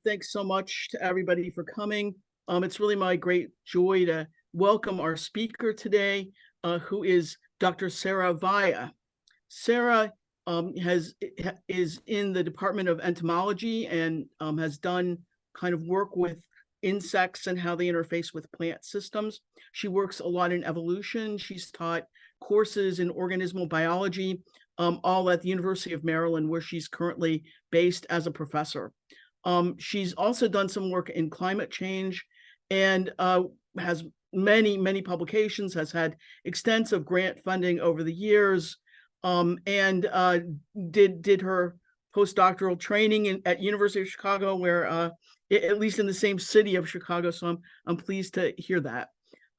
Thanks so much to everybody for coming. It's really my great joy to welcome our speaker today, who is Dr. Sara Via. Sara is in the Department of Entomology and has done kind of work with insects and how they interface with plant systems. She works a lot in evolution. She's taught courses in organismal biology, all at the University of Maryland, where she's currently based as a professor. She's also done some work in climate change and has many publications, has had extensive grant funding over the years, and did her postdoctoral training at University of Chicago, where at least in the same city of Chicago. So I'm pleased to hear that.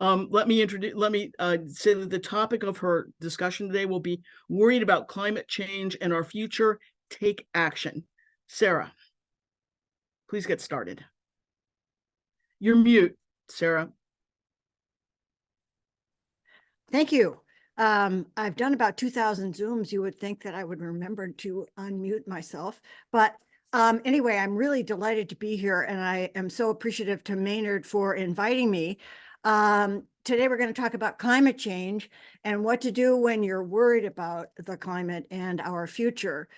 Let me say that the topic of her discussion today will be worried about climate change and our future. Take action. Sara, please get started. You're mute, Sara. Thank you. I've done about 2,000 Zooms. You would think that I would remember to unmute myself. But anyway, I'm really delighted to be here, and I am so appreciative to Maynard for inviting me. Today, we're going to talk about climate change and what to do when you're worried about the climate and our future.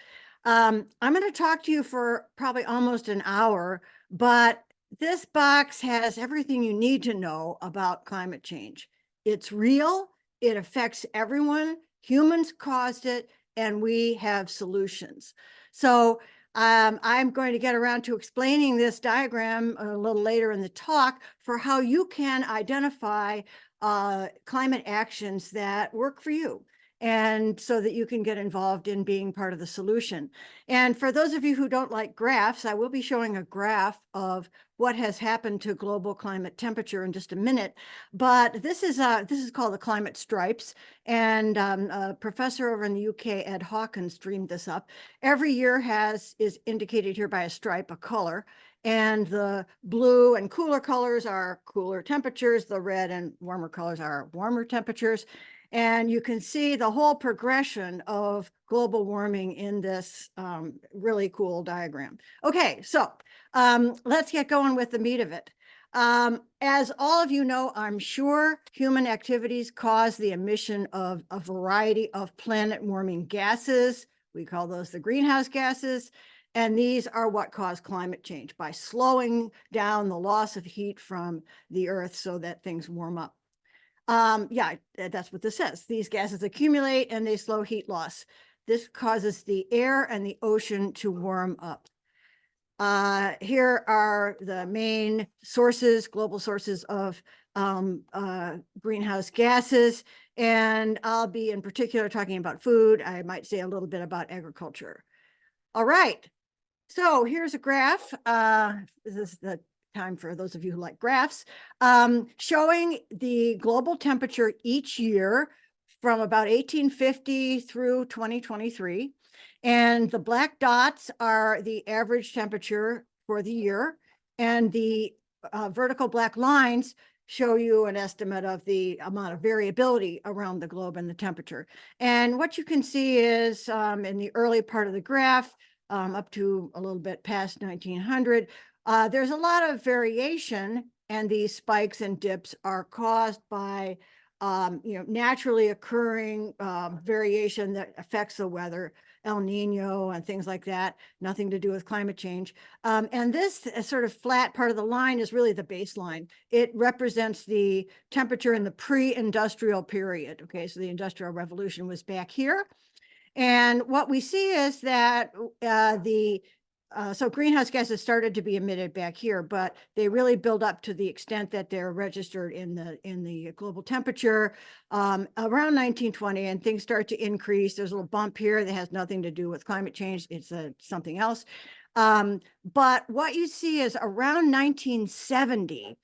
I'm going to talk to you for probably almost an hour, but this box has everything you need to know about climate change. It's real. It affects everyone. Humans caused it, and we have solutions. So I'm going to get around to explaining this diagram a little later in the talk for how you can identify climate actions that work for you, and so that you can get involved in being part of the solution. And for those of you who don't like graphs, I will be showing a graph of what has happened to global climate temperature in just a minute. But this is called the climate stripes. And a professor over in the UK, Ed Hawkins, dreamed this up. Every year is indicated here by a stripe, a color. And the blue and cooler colors are cooler temperatures. The red and warmer colors are warmer temperatures. And you can see the whole progression of global warming in this really cool diagram. Okay, so let's get going with the meat of it. As all of you know, I'm sure human activities cause the emission of a variety of planet-warming gases. We call those the greenhouse gases. And these are what cause climate change by slowing down the loss of heat from the Earth so that things warm up. Yeah, that's what this says. These gases accumulate and they slow heat loss. This causes the air and the ocean to warm up. Here are the main sources, global sources of greenhouse gases. And I'll be in particular talking about food. I might say a little bit about agriculture. All right. So here's a graph. This is the time for those of you who like graphs, showing the global temperature each year from about 1850 through 2023. And the black dots are the average temperature for the year. And the vertical black lines show you an estimate of the amount of variability around the globe and the temperature. And what you can see is in the early part of the graph, up to a little bit past 1900, there's a lot of variation, and these spikes and dips are caused by naturally occurring variation that affects the weather, El Nino and things like that, nothing to do with climate change. And this sort of flat part of the line is really the baseline. It represents the temperature in the pre-industrial period. Okay, so the Industrial Revolution was back here. And what we see is that so greenhouse gases started to be emitted back here, but they really build up to the extent that they're registered in the global temperature around 1920, and things start to increase. There's a little bump here that has nothing to do with climate change. It's something else. But what you see is around 1970,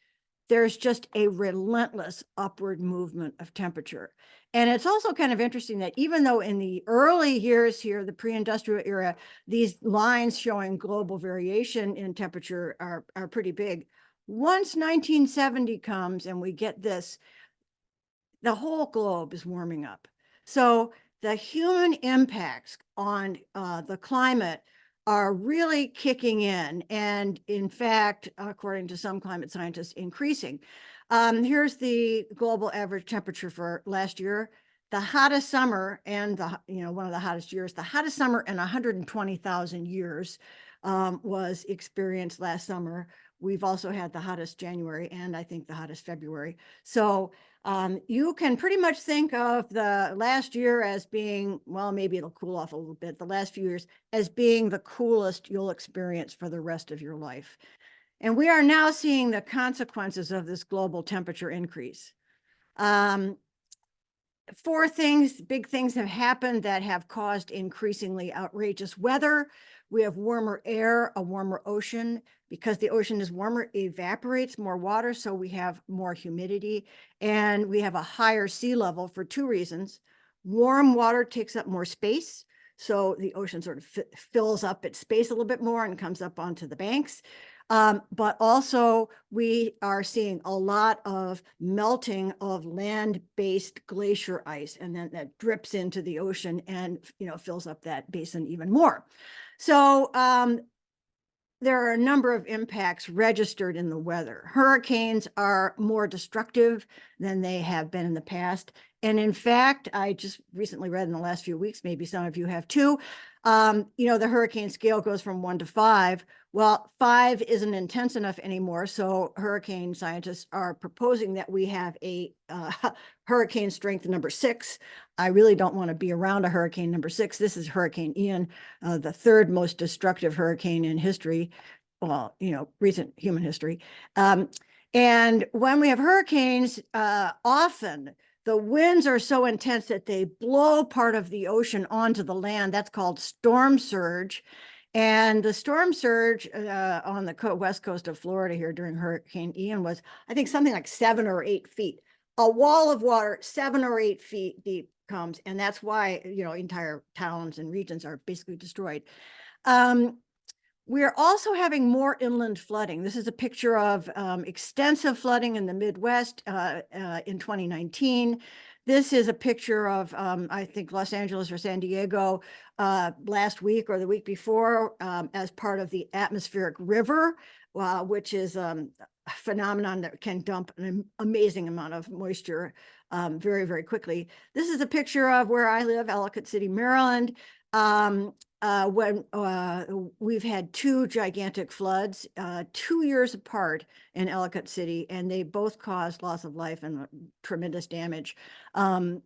there's just a relentless upward movement of temperature. And it's also kind of interesting that even though in the early years here, the pre-industrial era, these lines showing global variation in temperature are pretty big. Once 1970 comes and we get this, the whole globe is warming up. So the human impacts on the climate are really kicking in. And in fact, according to some climate scientists, increasing. Here's the global average temperature for last year. The hottest summer and one of the hottest years, the hottest summer in 120,000 years was experienced last summer. We've also had the hottest January and I think the hottest February. So you can pretty much think of the last year as being, well, maybe it'll cool off a little bit, the last few years as being the coolest you'll experience for the rest of your life. And we are now seeing the consequences of this global temperature increase. Four big things have happened that have caused increasingly outrageous weather. We have warmer air, a warmer ocean. Because the ocean is warmer, it evaporates more water, so we have more humidity. And we have a higher sea level for two reasons. Warm water takes up more space, so the ocean sort of fills up its space a little bit more and comes up onto the banks. But also we are seeing a lot of melting of land-based glacier ice, and then that drips into the ocean and fills up that basin even more. So there are a number of impacts registered in the weather. Hurricanes are more destructive than they have been in the past. And in fact, I just recently read in the last few weeks, maybe some of you have too, the hurricane scale goes from 1 to 5. Well, 5 isn't intense enough anymore. So hurricane scientists are proposing that we have a hurricane strength number 6. I really don't want to be around a hurricane number 6. This is Hurricane Ian, the third most destructive hurricane in history, well, recent human history. And when we have hurricanes, often the winds are so intense that they blow part of the ocean onto the land. That's called storm surge. And the storm surge on the west coast of Florida here during Hurricane Ian was, I think, something like 7 or 8 feet. A wall of water 7 or 8 feet deep comes, and that's why entire towns and regions are basically destroyed. We're also having more inland flooding. This is a picture of extensive flooding in the Midwest in 2019. This is a picture of, I think, Los Angeles or San Diego last week or the week before as part of the atmospheric river, which is a phenomenon that can dump an amazing amount of moisture very, very quickly. This is a picture of where I live, Ellicott City, Maryland. When we've had 2 gigantic floods 2 years apart in Ellicott City, and they both caused loss of life and tremendous damage. So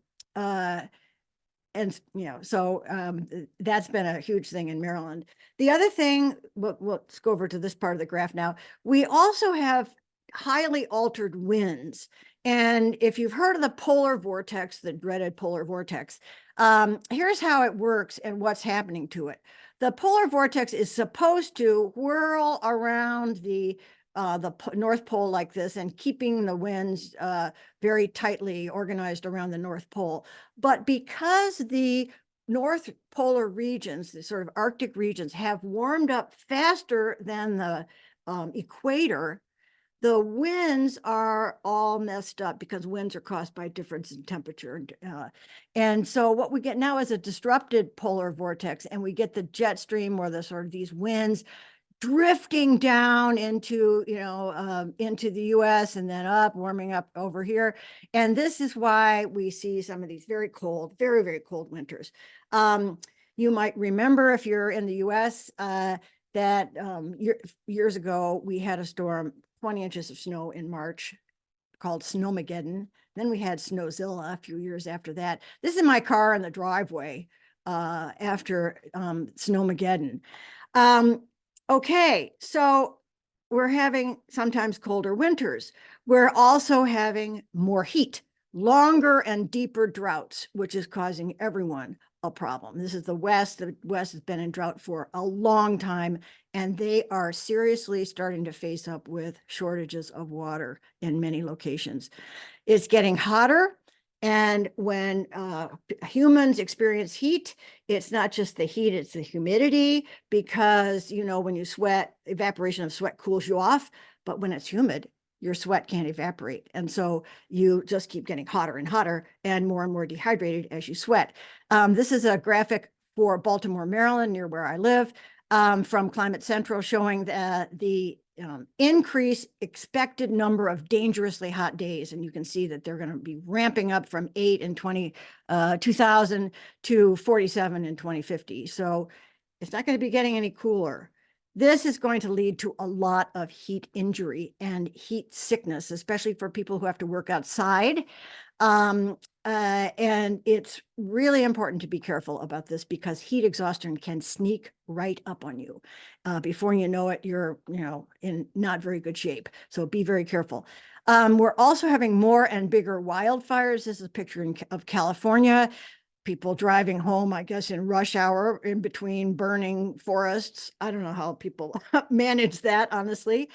that's been a huge thing in Maryland. The other thing, let's go over to this part of the graph now. We also have highly altered winds. And if you've heard of the polar vortex, the dreaded polar vortex, here's how it works and what's happening to it. The polar vortex is supposed to whirl around the North Pole like this and keeping the winds very tightly organized around the North Pole. But because the North Polar regions, the sort of Arctic regions, have warmed up faster than the equator, the winds are all messed up because winds are caused by difference in temperature. And so what we get now is a disrupted polar vortex, and we get the jet stream, or the sort of these winds drifting down into, into the US and then up, warming up over here. And this is why we see some of these very cold, very, very cold winters. You might remember, if you're in the US, that years ago, we had a storm, 20 inches of snow in March called Snowmageddon. Then we had Snowzilla a few years after that. This is my car in the driveway after Snowmageddon. Okay, so we're having sometimes colder winters. We're also having more heat, longer and deeper droughts, which is causing everyone a problem. This is the West. The West has been in drought for a long time, and they are seriously starting to face up with shortages of water in many locations. It's getting hotter. And when humans experience heat, it's not just the heat, it's the humidity, because, when you sweat, evaporation of sweat cools you off. But when it's humid, your sweat can't evaporate. And so you just keep getting hotter and hotter and more dehydrated as you sweat. This is a graphic for Baltimore, Maryland, near where I live. from Climate Central showing the increased expected number of dangerously hot days. And you can see that they're going to be ramping up from 8 in 2000 to 47 in 2050. So it's not going to be getting any cooler. This is going to lead to a lot of heat injury and heat sickness, especially for people who have to work outside. And it's really important to be careful about this because heat exhaustion can sneak right up on you. Before you know it, you're, in not very good shape. So be very careful. We're also having more and bigger wildfires. This is a picture of California. People driving home, I guess, in rush hour in between burning forests. I don't know how people manage that, honestly.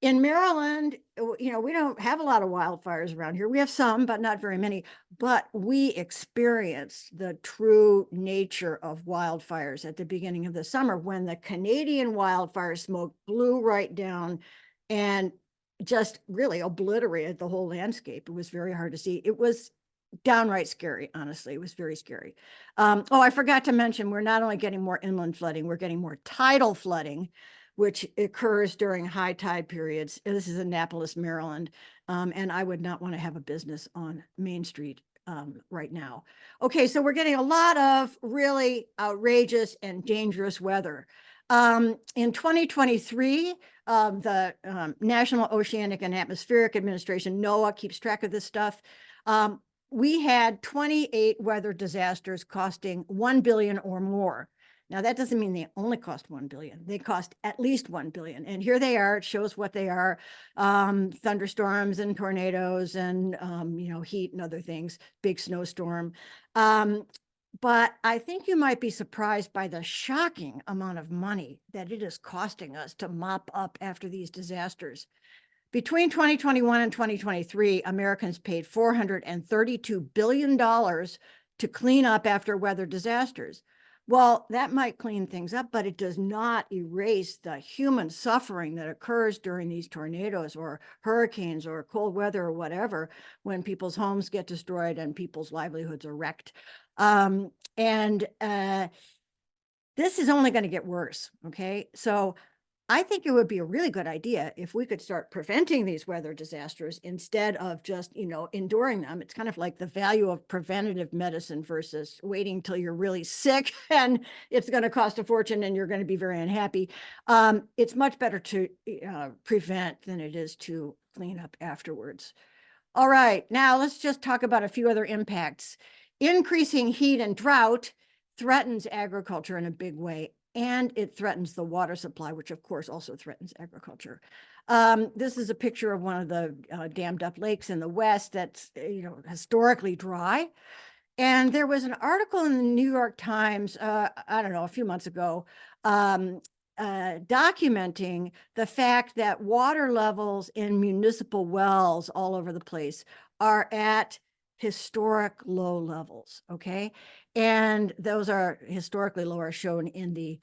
In Maryland, we don't have a lot of wildfires around here. We have some, but not very many. But we experienced the true nature of wildfires at the beginning of the summer when the Canadian wildfire smoke blew right down and just really obliterated the whole landscape. It was very hard to see. It was downright scary, honestly. It was very scary. I forgot to mention, we're not only getting more inland flooding, we're getting more tidal flooding, which occurs during high tide periods. This is Annapolis, Maryland, and I would not want to have a business on Main Street right now. Okay, so we're getting a lot of really outrageous and dangerous weather. In 2023, the National Oceanic and Atmospheric Administration, NOAA, keeps track of this stuff. We had 28 weather disasters costing $1 billion or more. Now, that doesn't mean they only cost $1 billion. They cost at least $1 billion. And here they are. It shows what they are. Thunderstorms and tornadoes and, heat and other things, big snowstorm. But I think you might be surprised by the shocking amount of money that it is costing us to mop up after these disasters. Between 2021 and 2023, Americans paid $432 billion to clean up after weather disasters. Well, that might clean things up, but it does not erase the human suffering that occurs during these tornadoes or hurricanes or cold weather or whatever, when people's homes get destroyed and people's livelihoods are wrecked. This is only going to get worse, okay? So I think it would be a really good idea if we could start preventing these weather disasters instead of just, enduring them. It's kind of like the value of preventative medicine versus waiting till you're really sick and it's going to cost a fortune and you're going to be very unhappy. It's much better to prevent than it is to clean up afterwards. All right, now let's just talk about a few other impacts. Increasing heat and drought threatens agriculture in a big way, and it threatens the water supply, which of course also threatens agriculture. This is a picture of one of the dammed up lakes in the West that's historically dry. And there was an article in the New York Times, I don't know, a few months ago, documenting the fact that water levels in municipal wells all over the place are at historic low levels, okay? And those are historically low, are shown in the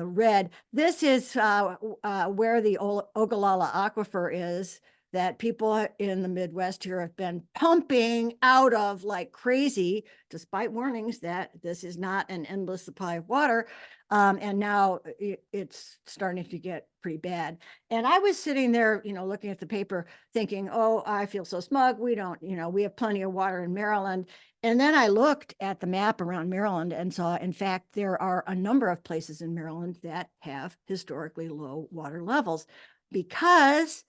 red. This is where the Ogallala Aquifer is, that people in the Midwest here have been pumping out of like crazy, despite warnings that this is not an endless supply of water. And now it's starting to get pretty bad. And I was sitting there, looking at the paper thinking, oh, I feel so smug. We don't, we have plenty of water in Maryland. And then I looked at the map around Maryland and saw, in fact, there are a number of places in Maryland that have historically low water levels because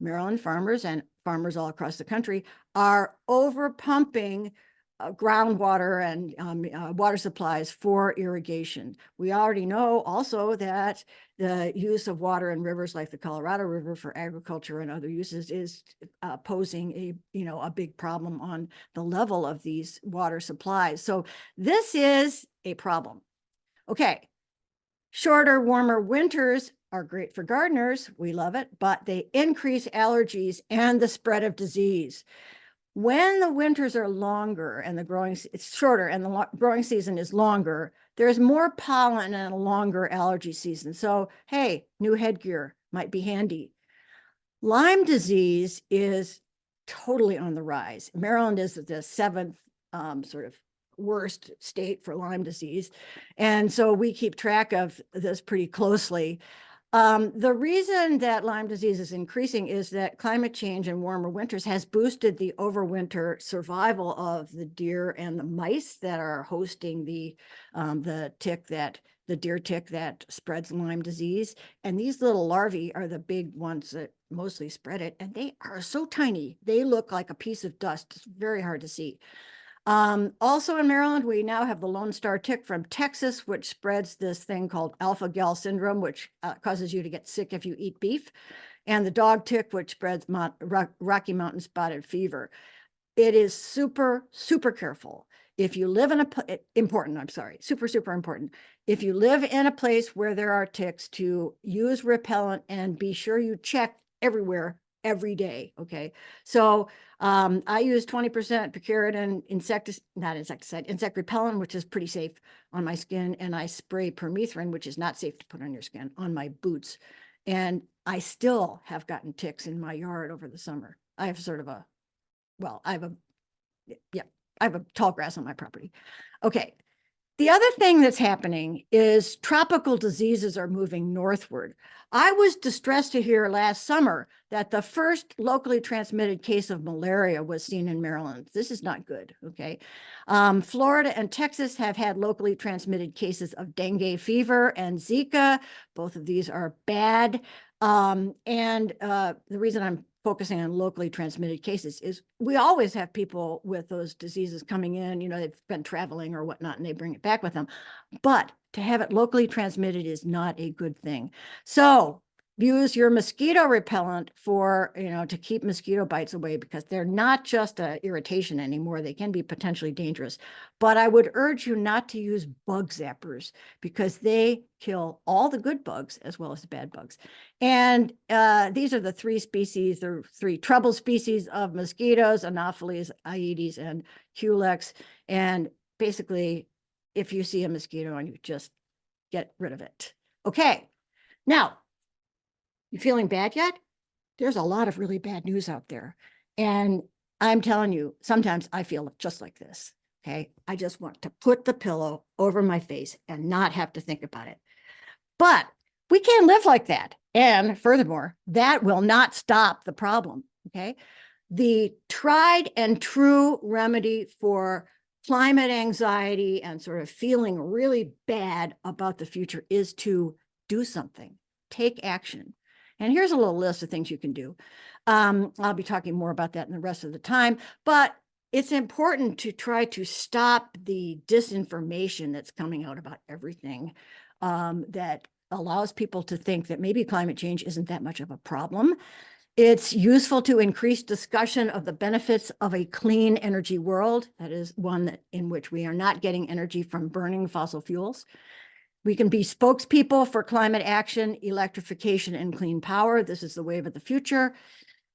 Maryland farmers and farmers all across the country are over pumping groundwater and water supplies for irrigation. We already know also that the use of water in rivers like the Colorado River for agriculture and other uses is posing a big problem on the level of these water supplies. So this is a problem. Okay, shorter, warmer winters are great for gardeners. We love it, but they increase allergies and the spread of disease. When the winters are longer and it's shorter and the growing season is longer, there's more pollen and a longer allergy season. So, hey, new headgear might be handy. Lyme disease is totally on the rise. Maryland is the 7th sort of worst state for Lyme disease. And so we keep track of this pretty closely. The reason that Lyme disease is increasing is that climate change and warmer winters has boosted the overwinter survival of the deer and the mice that are hosting the deer tick that spreads Lyme disease. And these little larvae are the big ones that mostly spread it. And they are so tiny. They look like a piece of dust. It's very hard to see. Also in Maryland, we now have the Lone Star tick from Texas, which spreads this thing called alpha-gal syndrome, which causes you to get sick if you eat beef, and the dog tick, which spreads Rocky Mountain spotted fever. It is super, super careful. If you live in super, super important. If you live in a place where there are ticks, to use repellent and be sure you check everywhere every day. Okay. So I use 20% picaridin insect repellent, which is pretty safe on my skin. And I spray permethrin, which is not safe to put on your skin, on my boots. And I still have gotten ticks in my yard over the summer. I have I have a tall grass on my property. Okay. The other thing that's happening is tropical diseases are moving northward. I was distressed to hear last summer that the first locally transmitted case of malaria was seen in Maryland. This is not good, okay? Florida and Texas have had locally transmitted cases of dengue fever and Zika. Both of these are bad. The reason I'm focusing on locally transmitted cases is we always have people with those diseases coming in, they've been traveling or whatnot, and they bring it back with them. But to have it locally transmitted is not a good thing. So use your mosquito repellent for, to keep mosquito bites away, because they're not just an irritation anymore. They can be potentially dangerous. But I would urge you not to use bug zappers, because they kill all the good bugs as well as the bad bugs. And these are the three trouble species of mosquitoes: Anopheles, Aedes, and Culex. And basically, if you see a mosquito, and you just get rid of it. Okay. Now, you feeling bad yet? There's a lot of really bad news out there. And I'm telling you, sometimes I feel just like this. Okay. I just want to put the pillow over my face and not have to think about it. But we can't live like that. And furthermore, that will not stop the problem. Okay. The tried and true remedy for climate anxiety and sort of feeling really bad about the future is to do something, take action. And here's a little list of things you can do. I'll be talking more about that in the rest of the time, but it's important to try to stop the disinformation that's coming out about everything, that allows people to think that maybe climate change isn't that much of a problem. It's useful to increase discussion of the benefits of a clean energy world. That is one in which we are not getting energy from burning fossil fuels. We can be spokespeople for climate action, electrification, and clean power. This is the wave of the future.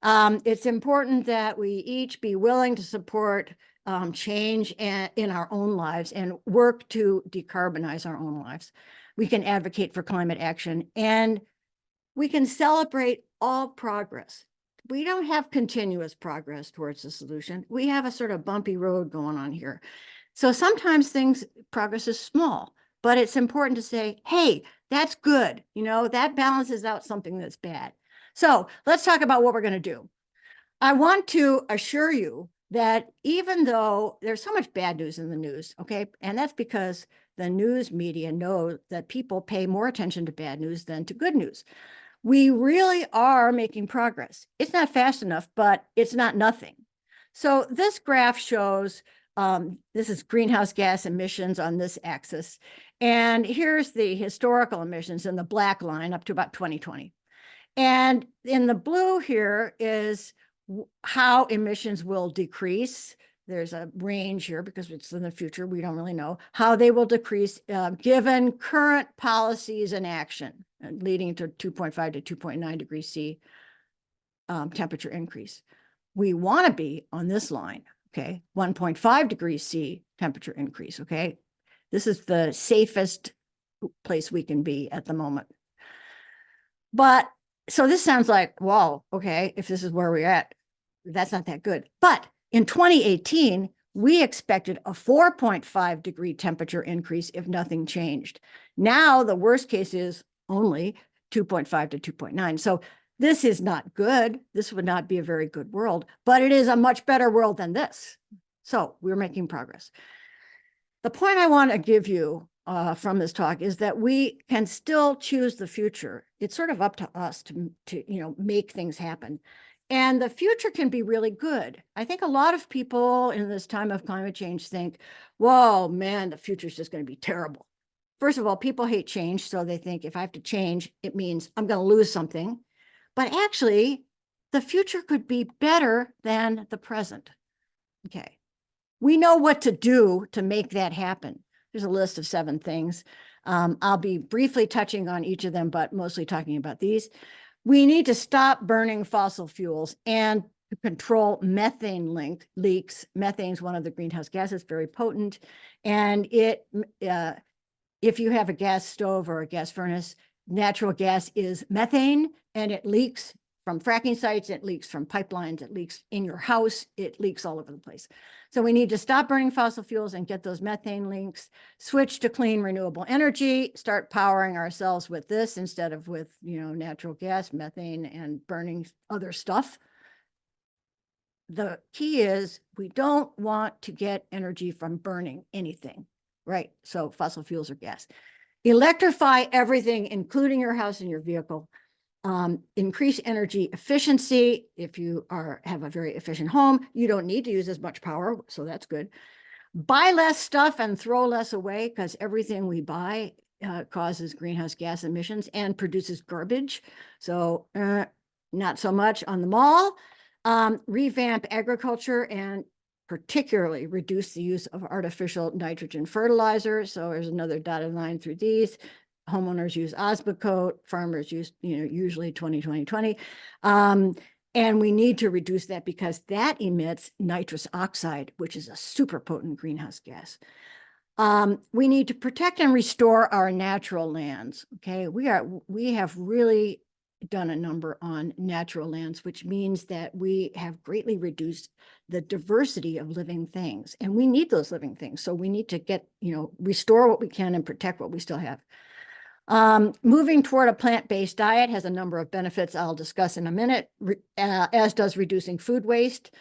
It's important that we each be willing to support change in our own lives and work to decarbonize our own lives. We can advocate for climate action, and we can celebrate all progress. We don't have continuous progress towards the solution. We have a sort of bumpy road going on here. So sometimes progress is small, but it's important to say, hey, that's good. That balances out something that's bad. So let's talk about what we're going to do. I want to assure you that even though there's so much bad news in the news, okay, and that's because the news media know that people pay more attention to bad news than to good news. We really are making progress. It's not fast enough, but it's not nothing. So this graph shows, this is greenhouse gas emissions on this axis. And here's the historical emissions in the black line up to about 2020. And in the blue here is how emissions will decrease. There's a range here because it's in the future. We don't really know how they will decrease given current policies in action, leading to 2.5 to 2.9 degrees C temperature increase. We want to be on this line, okay? 1.5 degrees C temperature increase, okay? This is the safest place we can be at the moment. But so this sounds like, wow, okay, if this is where we're at, that's not that good. But in 2018, we expected a 4.5 degree temperature increase if nothing changed. Now the worst case is only 2.5 to 2.9. So this is not good. This would not be a very good world, but it is a much better world than this. So we're making progress. The point I want to give you from this talk is that we can still choose the future. It's sort of up to us to make things happen. And the future can be really good. I think a lot of people in this time of climate change think, whoa, man, the future is just going to be terrible. First of all, people hate change. So they think if I have to change, it means I'm going to lose something. But actually, the future could be better than the present. Okay. We know what to do to make that happen. There's a list of 7 things. I'll be briefly touching on each of them, but mostly talking about these. We need to stop burning fossil fuels and to control methane leaks. Methane is one of the greenhouse gases, very potent. And if you have a gas stove or a gas furnace, natural gas is methane, and it leaks from fracking sites, it leaks from pipelines, it leaks in your house, it leaks all over the place. So we need to stop burning fossil fuels and get those methane leaks, switch to clean renewable energy, start powering ourselves with this instead of with, natural gas, methane, and burning other stuff. The key is we don't want to get energy from burning anything, right? So fossil fuels or gas. Electrify everything, including your house and your vehicle. Increase energy efficiency. If you have a very efficient home, you don't need to use as much power, so that's good. Buy less stuff and throw less away, because everything we buy causes greenhouse gas emissions and produces garbage. So not so much on the mall. Revamp agriculture and particularly reduce the use of artificial nitrogen fertilizer. So there's another dotted line through these. Homeowners use Osmocote, farmers use, usually 20-20-20. And we need to reduce that because that emits nitrous oxide, which is a super potent greenhouse gas. We need to protect and restore our natural lands. Okay, we have really done a number on natural lands, which means that we have greatly reduced the diversity of living things, and we need those living things. So we need to restore what we can and protect what we still have. Moving toward a plant-based diet has a number of benefits I'll discuss in a minute, as does reducing food waste.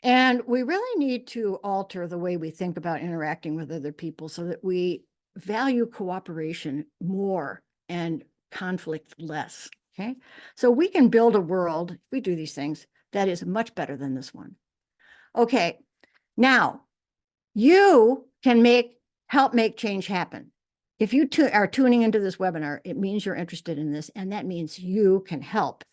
And we really need to alter the way we think about interacting with other people so that we value cooperation more and conflict less, okay? So we can build a world, if we do these things, that is much better than this one. Okay, now you can help make change happen. If you are tuning into this webinar, it means you're interested in this, and that means you can help.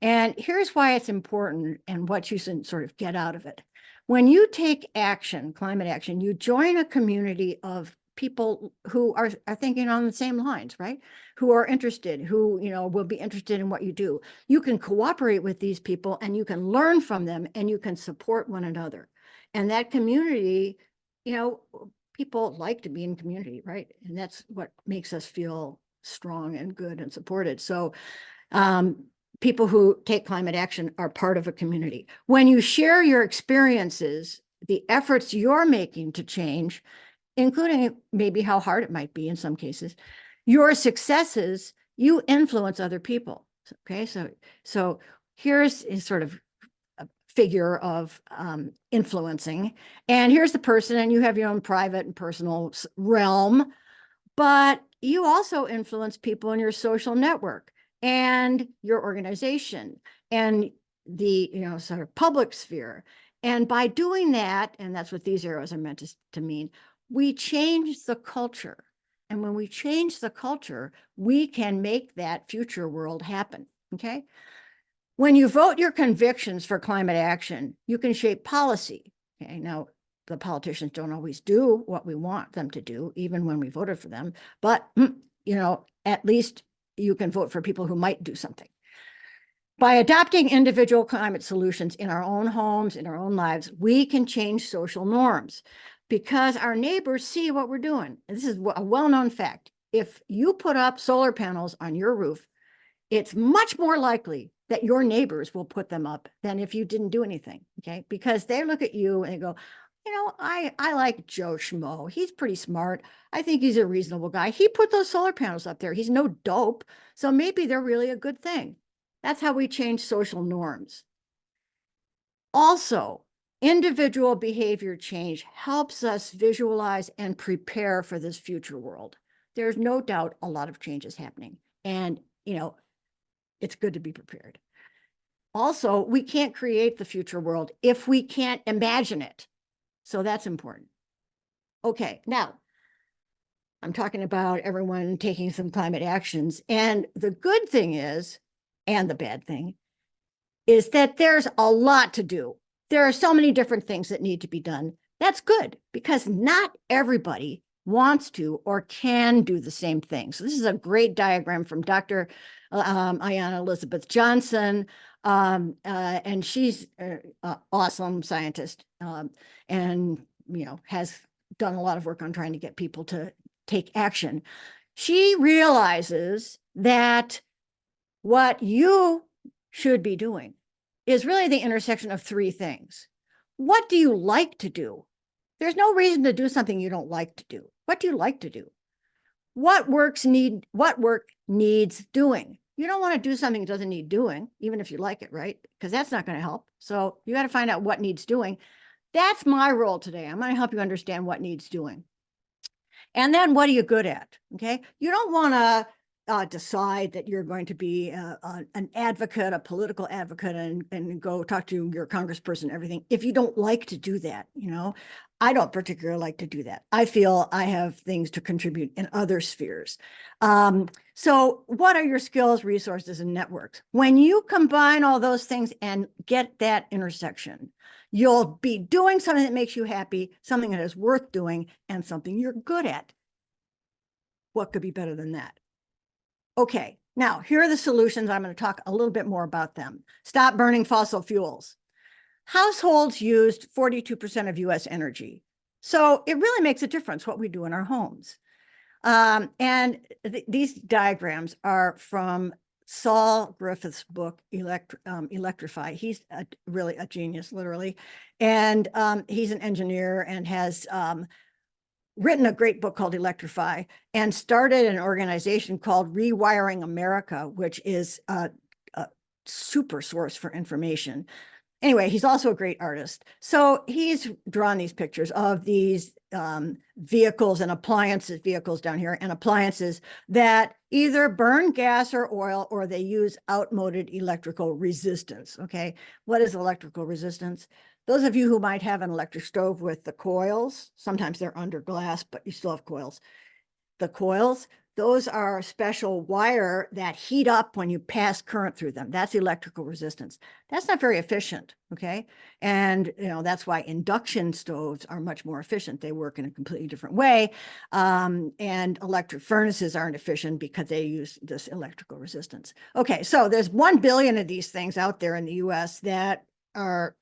And here's why it's important and what you can sort of get out of it. When you take action, climate action, you join a community of people who are thinking on the same lines, right? Who are interested, who will be interested in what you do. You can cooperate with these people and you can learn from them and you can support one another. And that community, people like to be in community, right? And that's what makes us feel strong and good and supported. So people who take climate action are part of a community. When you share your experiences, the efforts you're making to change, including maybe how hard it might be in some cases, your successes, you influence other people. Okay, so here's a sort of a figure of influencing, and here's the person, and you have your own private and personal realm, but you also influence people in your social network and your organization and the sort of public sphere. And by doing that, and that's what these arrows are meant to mean, we change the culture. And when we change the culture, we can make that future world happen, okay? When you vote your convictions for climate action, you can shape policy, okay? Now, the politicians don't always do what we want them to do, even when we voted for them, but, at least you can vote for people who might do something. By adopting individual climate solutions in our own homes, in our own lives, we can change social norms because our neighbors see what we're doing. And this is a well-known fact. If you put up solar panels on your roof, it's much more likely that your neighbors will put them up than if you didn't do anything, okay? Because they look at you and they go, I like Joe Schmo. He's pretty smart. I think he's a reasonable guy. He put those solar panels up there. He's no dope. So maybe they're really a good thing. That's how we change social norms. Also, individual behavior change helps us visualize and prepare for this future world. There's no doubt a lot of change is happening. And, it's good to be prepared. Also, we can't create the future world if we can't imagine it. So that's important. Okay, now I'm talking about everyone taking some climate actions. And the good thing is, and the bad thing, is that there's a lot to do. There are so many different things that need to be done. That's good because not everybody wants to or can do the same thing. So this is a great diagram from Dr. Ayanna Elizabeth Johnson. And she's an awesome scientist and, has done a lot of work on trying to get people to take action. She realizes that what you should be doing is really the intersection of three things. What do you like to do? There's no reason to do something you don't like to do. What do you like to do? What work needs doing? You don't want to do something that doesn't need doing, even if you like it, right? Because that's not going to help. So you got to find out what needs doing. That's my role today. I'm going to help you understand what needs doing. And then what are you good at? Okay. You don't want to decide that you're going to be an advocate, a political advocate, and go talk to your congressperson, everything. If you don't like to do that, I don't particularly like to do that. I feel I have things to contribute in other spheres. So what are your skills, resources, and networks? When you combine all those things and get that intersection, you'll be doing something that makes you happy, something that is worth doing, and something you're good at. What could be better than that? Okay, now here are the solutions. I'm going to talk a little bit more about them. Stop burning fossil fuels. Households used 42% of US energy. So it really makes a difference what we do in our homes. These diagrams are from Saul Griffith's book, Electrify. He's really a genius, literally. And he's an engineer and has written a great book called Electrify and started an organization called Rewiring America, which is a super source for information. Anyway, he's also a great artist. So he's drawn these pictures of these vehicles and appliances, vehicles down here, and appliances that either burn gas or oil, or they use outmoded electrical resistance. Okay, what is electrical resistance? Those of you who might have an electric stove with the coils, sometimes they're under glass, but you still have coils. The coils, those are special wire that heat up when you pass current through them. That's electrical resistance. That's not very efficient, okay? And that's why induction stoves are much more efficient. They work in a completely different way. And electric furnaces aren't efficient because they use this electrical resistance. Okay, so there's 1 billion of these things out there in the US that are,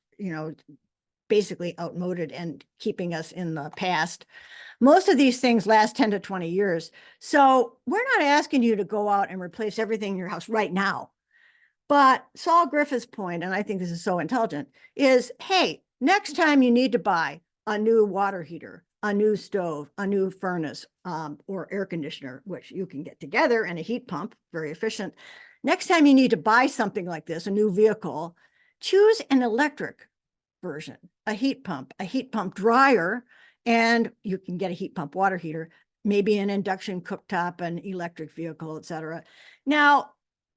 basically outmoded and keeping us in the past. Most of these things last 10 to 20 years. So we're not asking you to go out and replace everything in your house right now. But Saul Griffith's point, and I think this is so intelligent, is, hey, next time you need to buy a new water heater, a new stove, a new furnace, or air conditioner, which you can get together, and a heat pump, very efficient. Next time you need to buy something like this, a new vehicle, choose an electric version, a heat pump dryer, and you can get a heat pump water heater, maybe an induction cooktop, an electric vehicle, etc. Now,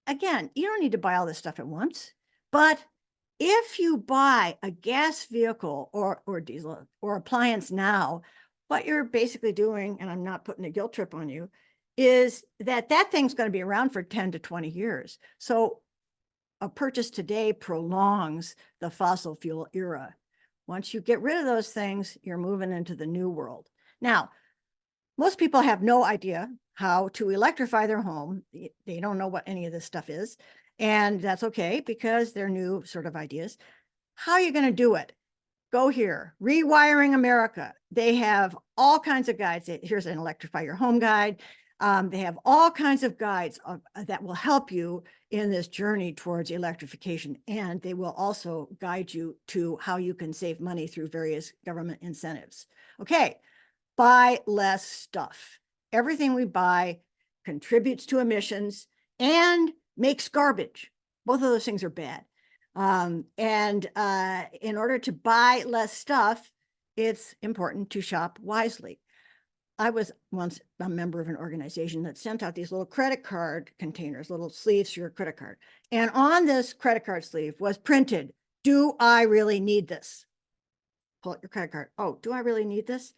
again, you don't need to buy all this stuff at once, but if you buy a gas vehicle or diesel or appliance now, what you're basically doing, and I'm not putting a guilt trip on you, is that thing's going to be around for 10 to 20 years. So a purchase today prolongs the fossil fuel era. Once you get rid of those things, you're moving into the new world. Now, most people have no idea how to electrify their home. They don't know what any of this stuff is. And that's okay because they're new sort of ideas. How are you going to do it? Go here, Rewiring America. They have all kinds of guides. Here's an Electrify Your Home guide. They have all kinds of guides that will help you in this journey towards electrification. And they will also guide you to how you can save money through various government incentives. Okay, buy less stuff. Everything we buy contributes to emissions and makes garbage. Both of those things are bad. In order to buy less stuff, it's important to shop wisely. I was once a member of an organization that sent out these little credit card containers, little sleeves for your credit card. And on this credit card sleeve was printed, "Do I really need this?" Pull out your credit card. "Oh, do I really need this?"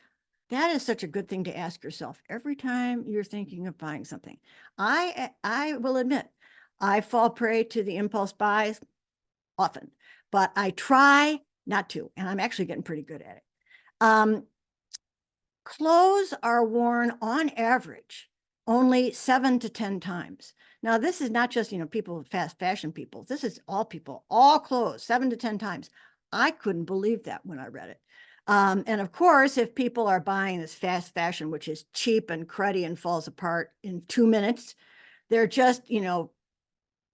That is such a good thing to ask yourself every time you're thinking of buying something. I will admit, I fall prey to the impulse buys often, but I try not to, and I'm actually getting pretty good at it. Clothes are worn on average only 7 to 10 times. Now, this is not just, people, fast fashion people. This is all people, all clothes, 7 to 10 times. I couldn't believe that when I read it. And of course, if people are buying this fast fashion, which is cheap and cruddy and falls apart in 2 minutes, they're just,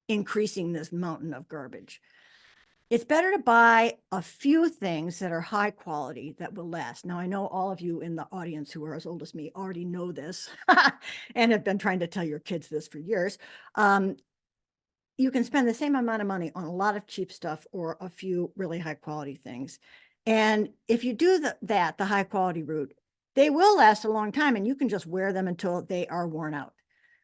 increasing this mountain of garbage. It's better to buy a few things that are high quality that will last. Now, I know all of you in the audience who are as old as me already know this and have been trying to tell your kids this for years. You can spend the same amount of money on a lot of cheap stuff or a few really high quality things. And if you do the high quality route, they will last a long time and you can just wear them until they are worn out.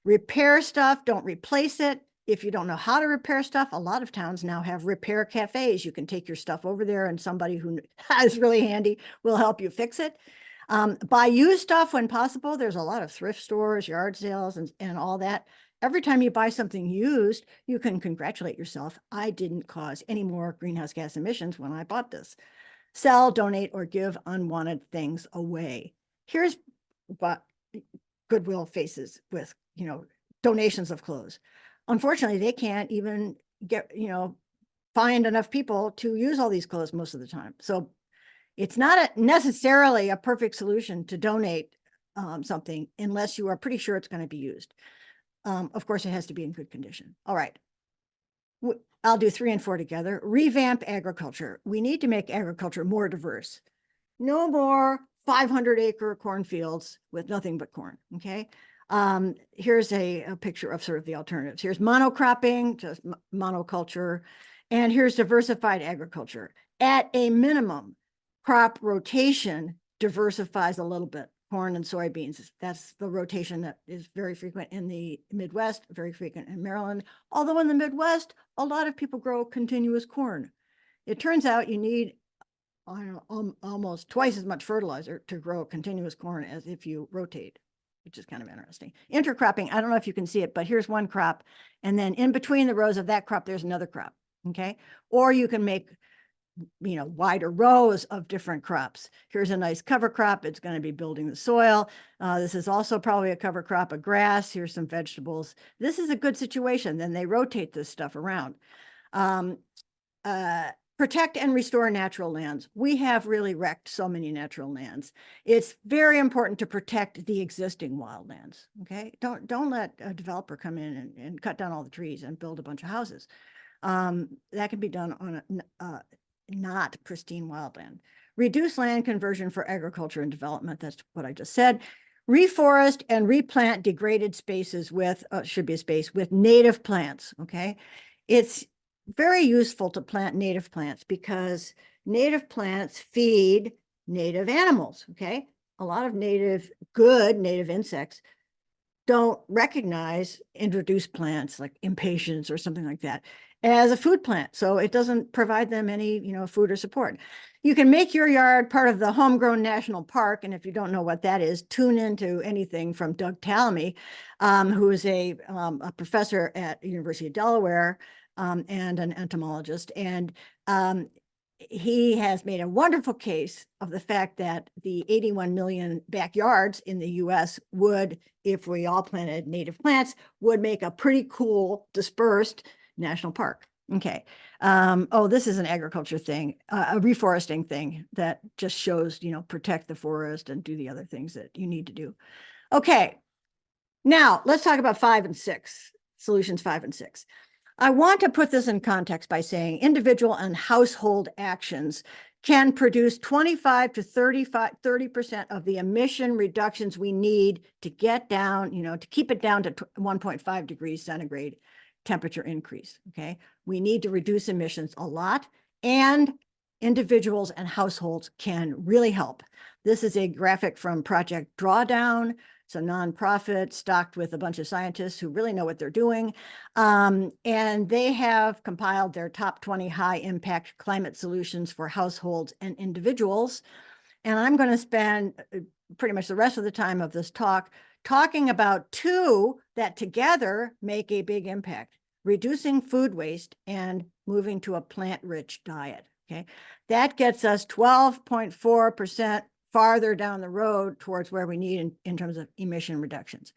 Repair stuff, don't replace it. If you don't know how to repair stuff, a lot of towns now have repair cafes. You can take your stuff over there and somebody who is really handy will help you fix it. Buy used stuff when possible. There's a lot of thrift stores, yard sales, and all that. Every time you buy something used, you can congratulate yourself. I didn't cause any more greenhouse gas emissions when I bought this. Sell, donate, or give unwanted things away. Here's what Goodwill faces with, donations of clothes. Unfortunately, they can't even get, find enough people to use all these clothes most of the time. So it's not necessarily a perfect solution to donate something unless you are pretty sure it's going to be used. Of course, it has to be in good condition. All right. I'll do 3 and 4 together. Revamp agriculture. We need to make agriculture more diverse. No more 500-acre cornfields with nothing but corn, okay? Here's a picture of sort of the alternatives. Here's monocropping, just monoculture, and here's diversified agriculture. At a minimum, crop rotation diversifies a little bit. Corn and soybeans, that's the rotation that is very frequent in the Midwest, very frequent in Maryland. Although in the Midwest, a lot of people grow continuous corn. It turns out you need almost twice as much fertilizer to grow continuous corn as if you rotate, which is kind of interesting. Intercropping, I don't know if you can see it, but here's one crop. And then in between the rows of that crop, there's another crop, okay? Or you can make, wider rows of different crops. Here's a nice cover crop. It's going to be building the soil. This is also probably a cover crop of grass. Here's some vegetables. This is a good situation. Then they rotate this stuff around. Protect and restore natural lands. We have really wrecked so many natural lands. It's very important to protect the existing wildlands, okay? Don't let a developer come in and cut down all the trees and build a bunch of houses. That can be done on a not pristine wildland. Reduce land conversion for agriculture and development. That's what I just said. Reforest and replant degraded spaces with, should be a space with native plants, okay? It's very useful to plant native plants because native plants feed native animals, okay? A lot of good native insects don't recognize introduced plants like impatiens or something like that as a food plant. So it doesn't provide them any, food or support. You can make your yard part of the Homegrown National Park. And if you don't know what that is, tune into anything from Doug Tallamy, who is a professor at the University of Delaware and an entomologist. And he has made a wonderful case of the fact that the 81 million backyards in the US would, if we all planted native plants, would make a pretty cool dispersed national park. Okay. This is an agriculture thing, a reforesting thing that just shows, protect the forest and do the other things that you need to do. Okay. Now, let's talk about 5 and 6, solutions 5 and 6. I want to put this in context by saying individual and household actions can produce 25 to 30% of the emission reductions we need to get down, to keep it down to 1.5 degrees centigrade temperature increase, okay? We need to reduce emissions a lot, and individuals and households can really help. This is a graphic from Project Drawdown. It's a nonprofit stocked with a bunch of scientists who really know what they're doing. And they have compiled their top 20 high impact climate solutions for households and individuals. And I'm going to spend pretty much the rest of the time of this talk talking about 2 that together make a big impact: reducing food waste and moving to a plant-rich diet. Okay, that gets us 12.4% farther down the road towards where we need in terms of emission reductions.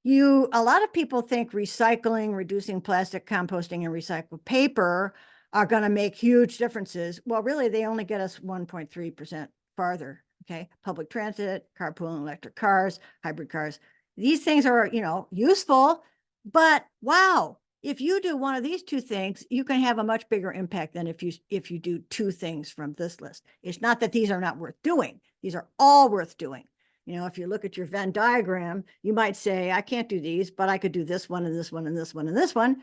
A lot of people think recycling, reducing plastic, composting, and recycled paper are going to make huge differences. Well, really, they only get us 1.3% farther. Okay, public transit, carpooling, electric cars, hybrid cars. These things are, useful, but wow, if you do one of these 2 things, you can have a much bigger impact than if you do 2 things from this list. It's not that these are not worth doing. These are all worth doing. If you look at your Venn diagram, you might say, I can't do these, but I could do this one and this one and this one and this one.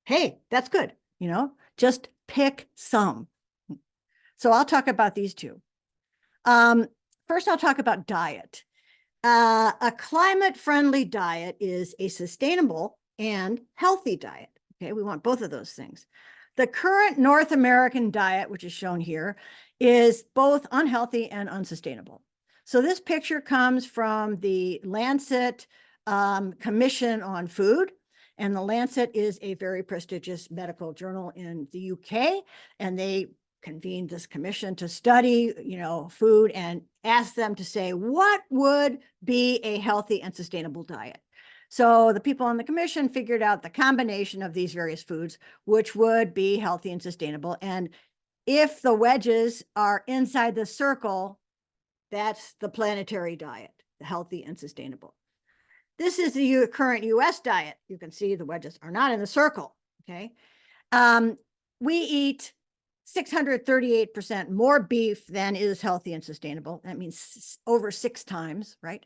Hey, that's good. Just pick some. So I'll talk about these 2. First, I'll talk about diet. A climate-friendly diet is a sustainable and healthy diet. Okay, we want both of those things. The current North American diet, which is shown here, is both unhealthy and unsustainable. So this picture comes from the Lancet Commission on Food. And the Lancet is a very prestigious medical journal in the UK. And they convened this commission to study, food and ask them to say, what would be a healthy and sustainable diet? So the people on the commission figured out the combination of these various foods, which would be healthy and sustainable. And if the wedges are inside the circle, that's the planetary diet, the healthy and sustainable. This is the current US diet. You can see the wedges are not in the circle, okay? We eat 638% more beef than is healthy and sustainable. That means over 6 times, right?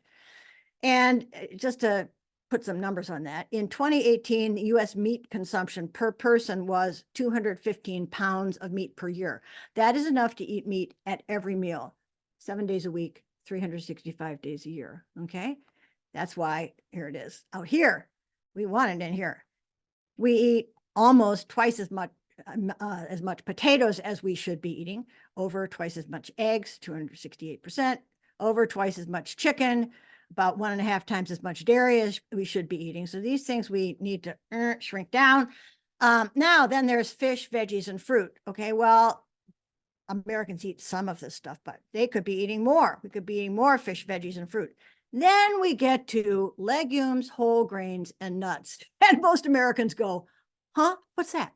And just to put some numbers on that, in 2018, US meat consumption per person was 215 pounds of meat per year. That is enough to eat meat at every meal, 7 days a week, 365 days a year, okay? That's why, here it is, out here, we want it in here. We eat almost twice as much potatoes as we should be eating, over twice as much eggs, 268%, over twice as much chicken, about 1.5 times as much dairy as we should be eating. So these things we need to shrink down. Now, then there's fish, veggies, and fruit. Okay, well, Americans eat some of this stuff, but they could be eating more. We could be eating more fish, veggies, and fruit. Then we get to legumes, whole grains, and nuts. And most Americans go, huh, what's that?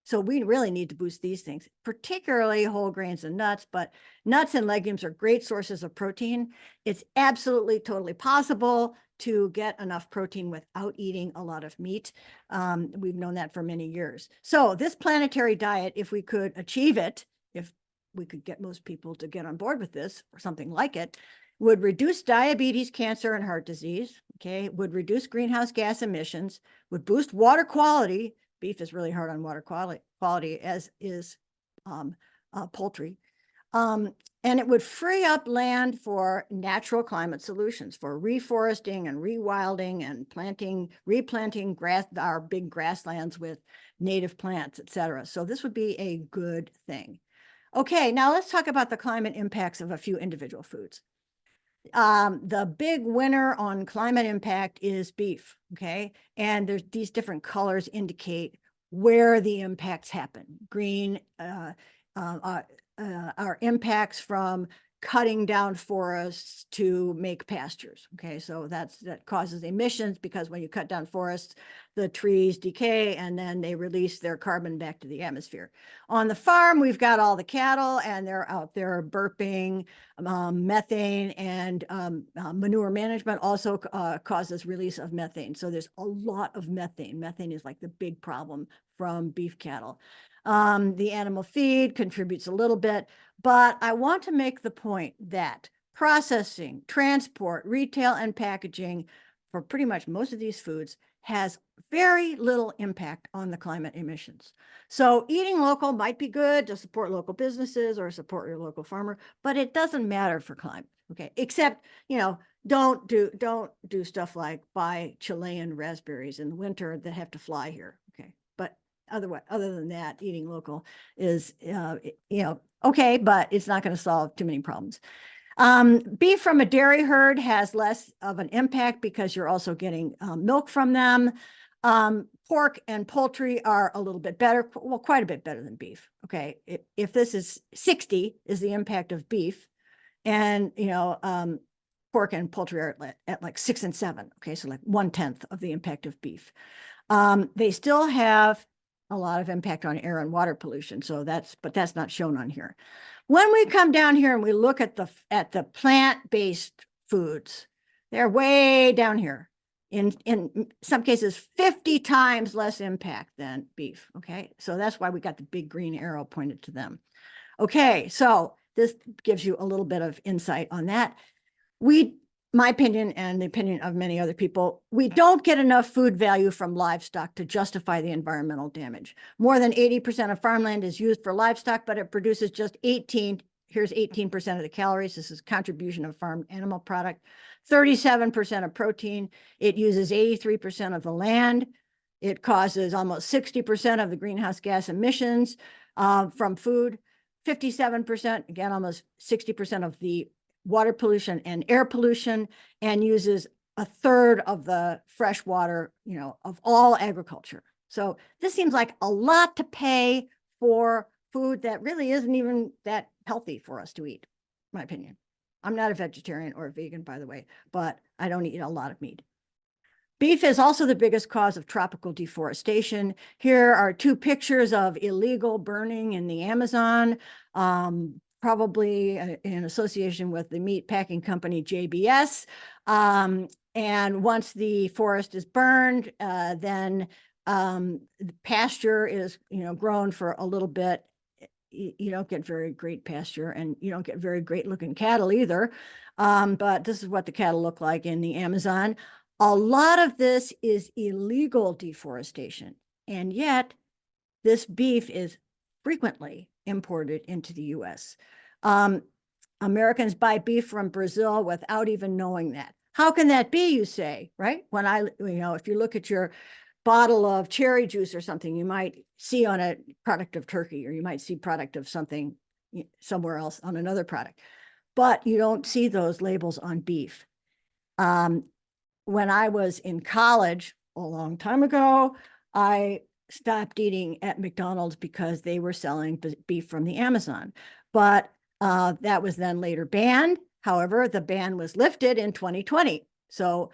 So we really need to boost these things, particularly whole grains and nuts, but nuts and legumes are great sources of protein. It's absolutely totally possible to get enough protein without eating a lot of meat. We've known that for many years. So this planetary diet, if we could achieve it, if we could get most people to get on board with this or something like it, would reduce diabetes, cancer, and heart disease, okay, would reduce greenhouse gas emissions, would boost water quality. Beef is really hard on water quality, as is poultry. And it would free up land for natural climate solutions, for reforesting and rewilding and replanting our big grasslands with native plants, et cetera. So this would be a good thing. Okay, now let's talk about the climate impacts of a few individual foods. The big winner on climate impact is beef, okay? And there's these different colors indicate where the impacts happen. Green are impacts from cutting down forests to make pastures. Okay, so that causes emissions, because when you cut down forests, the trees decay and then they release their carbon back to the atmosphere. On the farm, we've got all the cattle, and they're out there burping. Methane, and manure management also causes release of methane. So there's a lot of methane. Methane is like the big problem from beef cattle. The animal feed contributes a little bit, but I want to make the point that processing, transport, retail, and packaging for pretty much most of these foods has very little impact on the climate emissions. So eating local might be good to support local businesses or support your local farmer, but it doesn't matter for climate. Okay, except, you know, don't do stuff like buy Chilean raspberries in the winter that have to fly here. Okay, but other than that, eating local is you know, okay, but it's not going to solve too many problems. Beef from a dairy herd has less of an impact because you're also getting milk from them. Pork and poultry are a little bit better, well, quite a bit better than beef. Okay, if this is 60 is the impact of beef, and you know, pork and poultry are at like 6 and 7. Okay, so like 1/10 of the impact of beef. They still have a lot of impact on air and water pollution. So but that's not shown on here. When we come down here and we look at the plant-based foods, they're way down here. In some cases, 50 times less impact than beef. Okay, so that's why we got the big green arrow pointed to them. Okay, so this gives you a little bit of insight on that. My opinion, and the opinion of many other people, we don't get enough food value from livestock to justify the environmental damage. More than 80% of farmland is used for livestock, but it produces just 18%. Here's 18% of the calories. This is contribution of farm animal product. 37% of protein. It uses 83% of the land. It causes almost 60% of the greenhouse gas emissions from food. 57%, again, almost 60% of the water pollution and air pollution, and uses 1/3 of the fresh water, you know, of all agriculture. So this seems like a lot to pay for food that really isn't even that healthy for us to eat, in my opinion. I'm not a vegetarian or a vegan, by the way, but I don't eat a lot of meat. Beef is also the biggest cause of tropical deforestation. Here are 2 pictures of illegal burning in the Amazon, probably in association with the meat packing company JBS. And once the forest is burned, then the pasture is, you know, grown for a little bit. You don't get very great pasture, and you don't get very great looking cattle either. But this is what the cattle look like in the Amazon. A lot of this is illegal deforestation, and yet this beef is frequently imported into the US. Americans buy beef from Brazil without even knowing that. How can that be, you say, right? When you know, if you look at your bottle of cherry juice or something, you might see on a product of Turkey, or you might see product of something somewhere else on another product, but you don't see those labels on beef. When I was in college a long time ago, I stopped eating at McDonald's because they were selling beef from the Amazon, but that was then later banned. However, the ban was lifted in 2020. So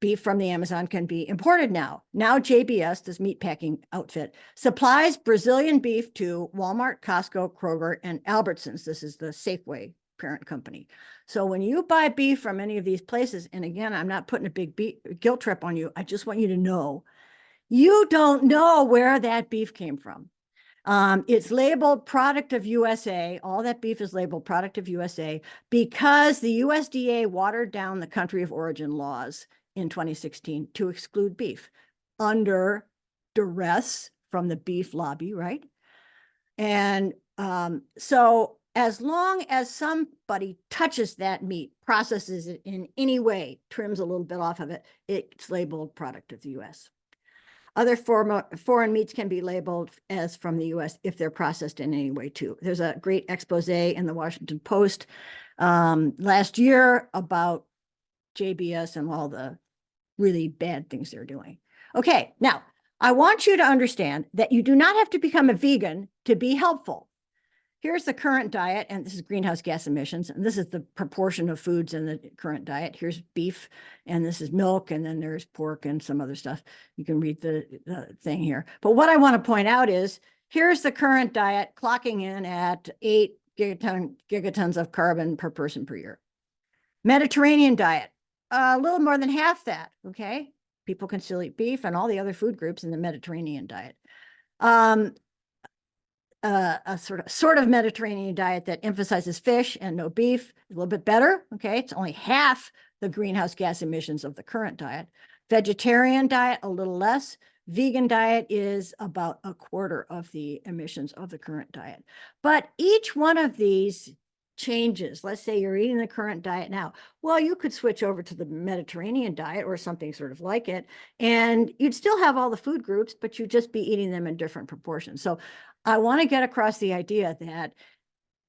beef from the Amazon can be imported now. Now JBS, this meatpacking outfit, supplies Brazilian beef to Walmart, Costco, Kroger, and Albertsons. This is the Safeway parent company. So when you buy beef from any of these places, and again, I'm not putting a big guilt trip on you, I just want you to know, you don't know where that beef came from. It's labeled product of USA. All that beef is labeled product of USA because the USDA watered down the country of origin laws in 2016 to exclude beef under duress from the beef lobby, right? And so as long as somebody touches that meat, processes it in any way, trims a little bit off of it, it's labeled product of the US. Other foreign meats can be labeled as from the US if they're processed in any way too. There's a great expose in the Washington Post last year about JBS and all the really bad things they're doing. Okay, now I want you to understand that you do not have to become a vegan to be helpful. here's the current diet, and this is greenhouse gas emissions, and this is the proportion of foods in the current diet. Here's beef, and this is milk, and then there's pork and some other stuff. You can read the thing here. But what I want to point out is, here's the current diet clocking in at 8 gigatons of carbon per person per year. Mediterranean diet, a little more than half that, okay? People can still eat beef and all the other food groups in the Mediterranean diet. A sort of Mediterranean diet that emphasizes fish and no beef, a little bit better, okay? It's only half the greenhouse gas emissions of the current diet. Vegetarian diet, a little less. Vegan diet is about a quarter of the emissions of the current diet. But each one of these changes, let's say you're eating the current diet now, well, you could switch over to the Mediterranean diet or something sort of like it, and you'd still have all the food groups, but you'd just be eating them in different proportions. So I want to get across the idea that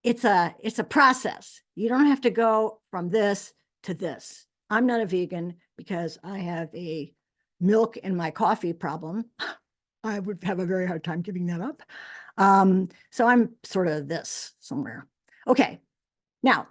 it's a process. You don't have to go from this to this. I'm not a vegan because I have a milk in my coffee problem. I would have a very hard time giving that up. So I'm sort of this somewhere. Okay. Now,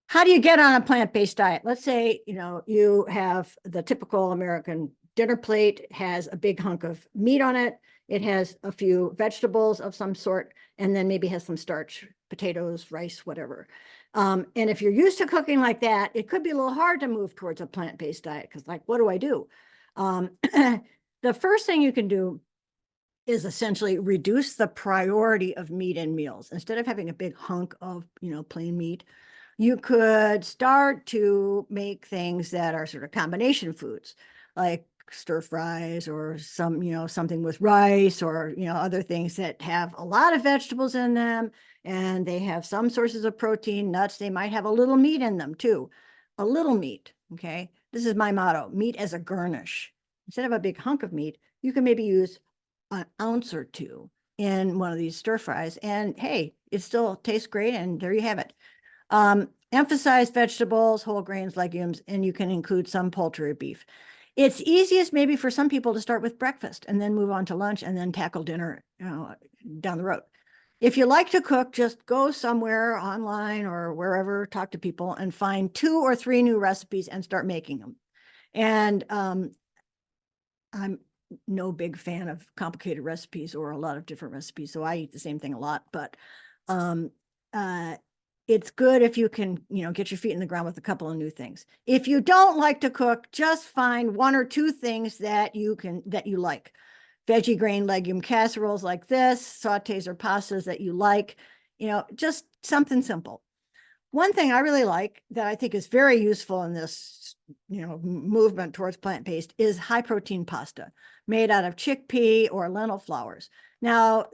how do you get on a plant-based diet? Let's say, you have the typical American dinner plate, has a big hunk of meat on it. It has a few vegetables of some sort, and then maybe has some starch, potatoes, rice, whatever. And if you're used to cooking like that, it could be a little hard to move towards a plant-based diet because, like, what do I do? The first thing you can do is essentially reduce the priority of meat in meals. Instead of having a big hunk of, plain meat, you could start to make things that are sort of combination foods, like stir fries or something with rice or, other things that have a lot of vegetables in them, and they have some sources of protein, nuts. They might have a little meat in them too, a little meat. Okay. This is my motto: meat as a garnish. Instead of a big hunk of meat, you can maybe use an ounce or two in one of these stir fries, and hey, it still tastes great, and there you have it. Emphasize vegetables, whole grains, legumes, and you can include some poultry or beef. It's easiest maybe for some people to start with breakfast and then move on to lunch and then tackle dinner down the road. If you like to cook, just go somewhere online or wherever, talk to people, and find 2 or 3 new recipes and start making them. And I'm no big fan of complicated recipes or a lot of different recipes, so I eat the same thing a lot. But it's good if you can, get your feet in the ground with a couple of new things. If you don't like to cook, just find 1 or 2 things that you like. Veggie, grain, legume casseroles like this, sautés or pastas that you like, just something simple. One thing I really like that I think is very useful in this, movement towards plant-based is high protein pasta made out of chickpea or lentil flours. Now,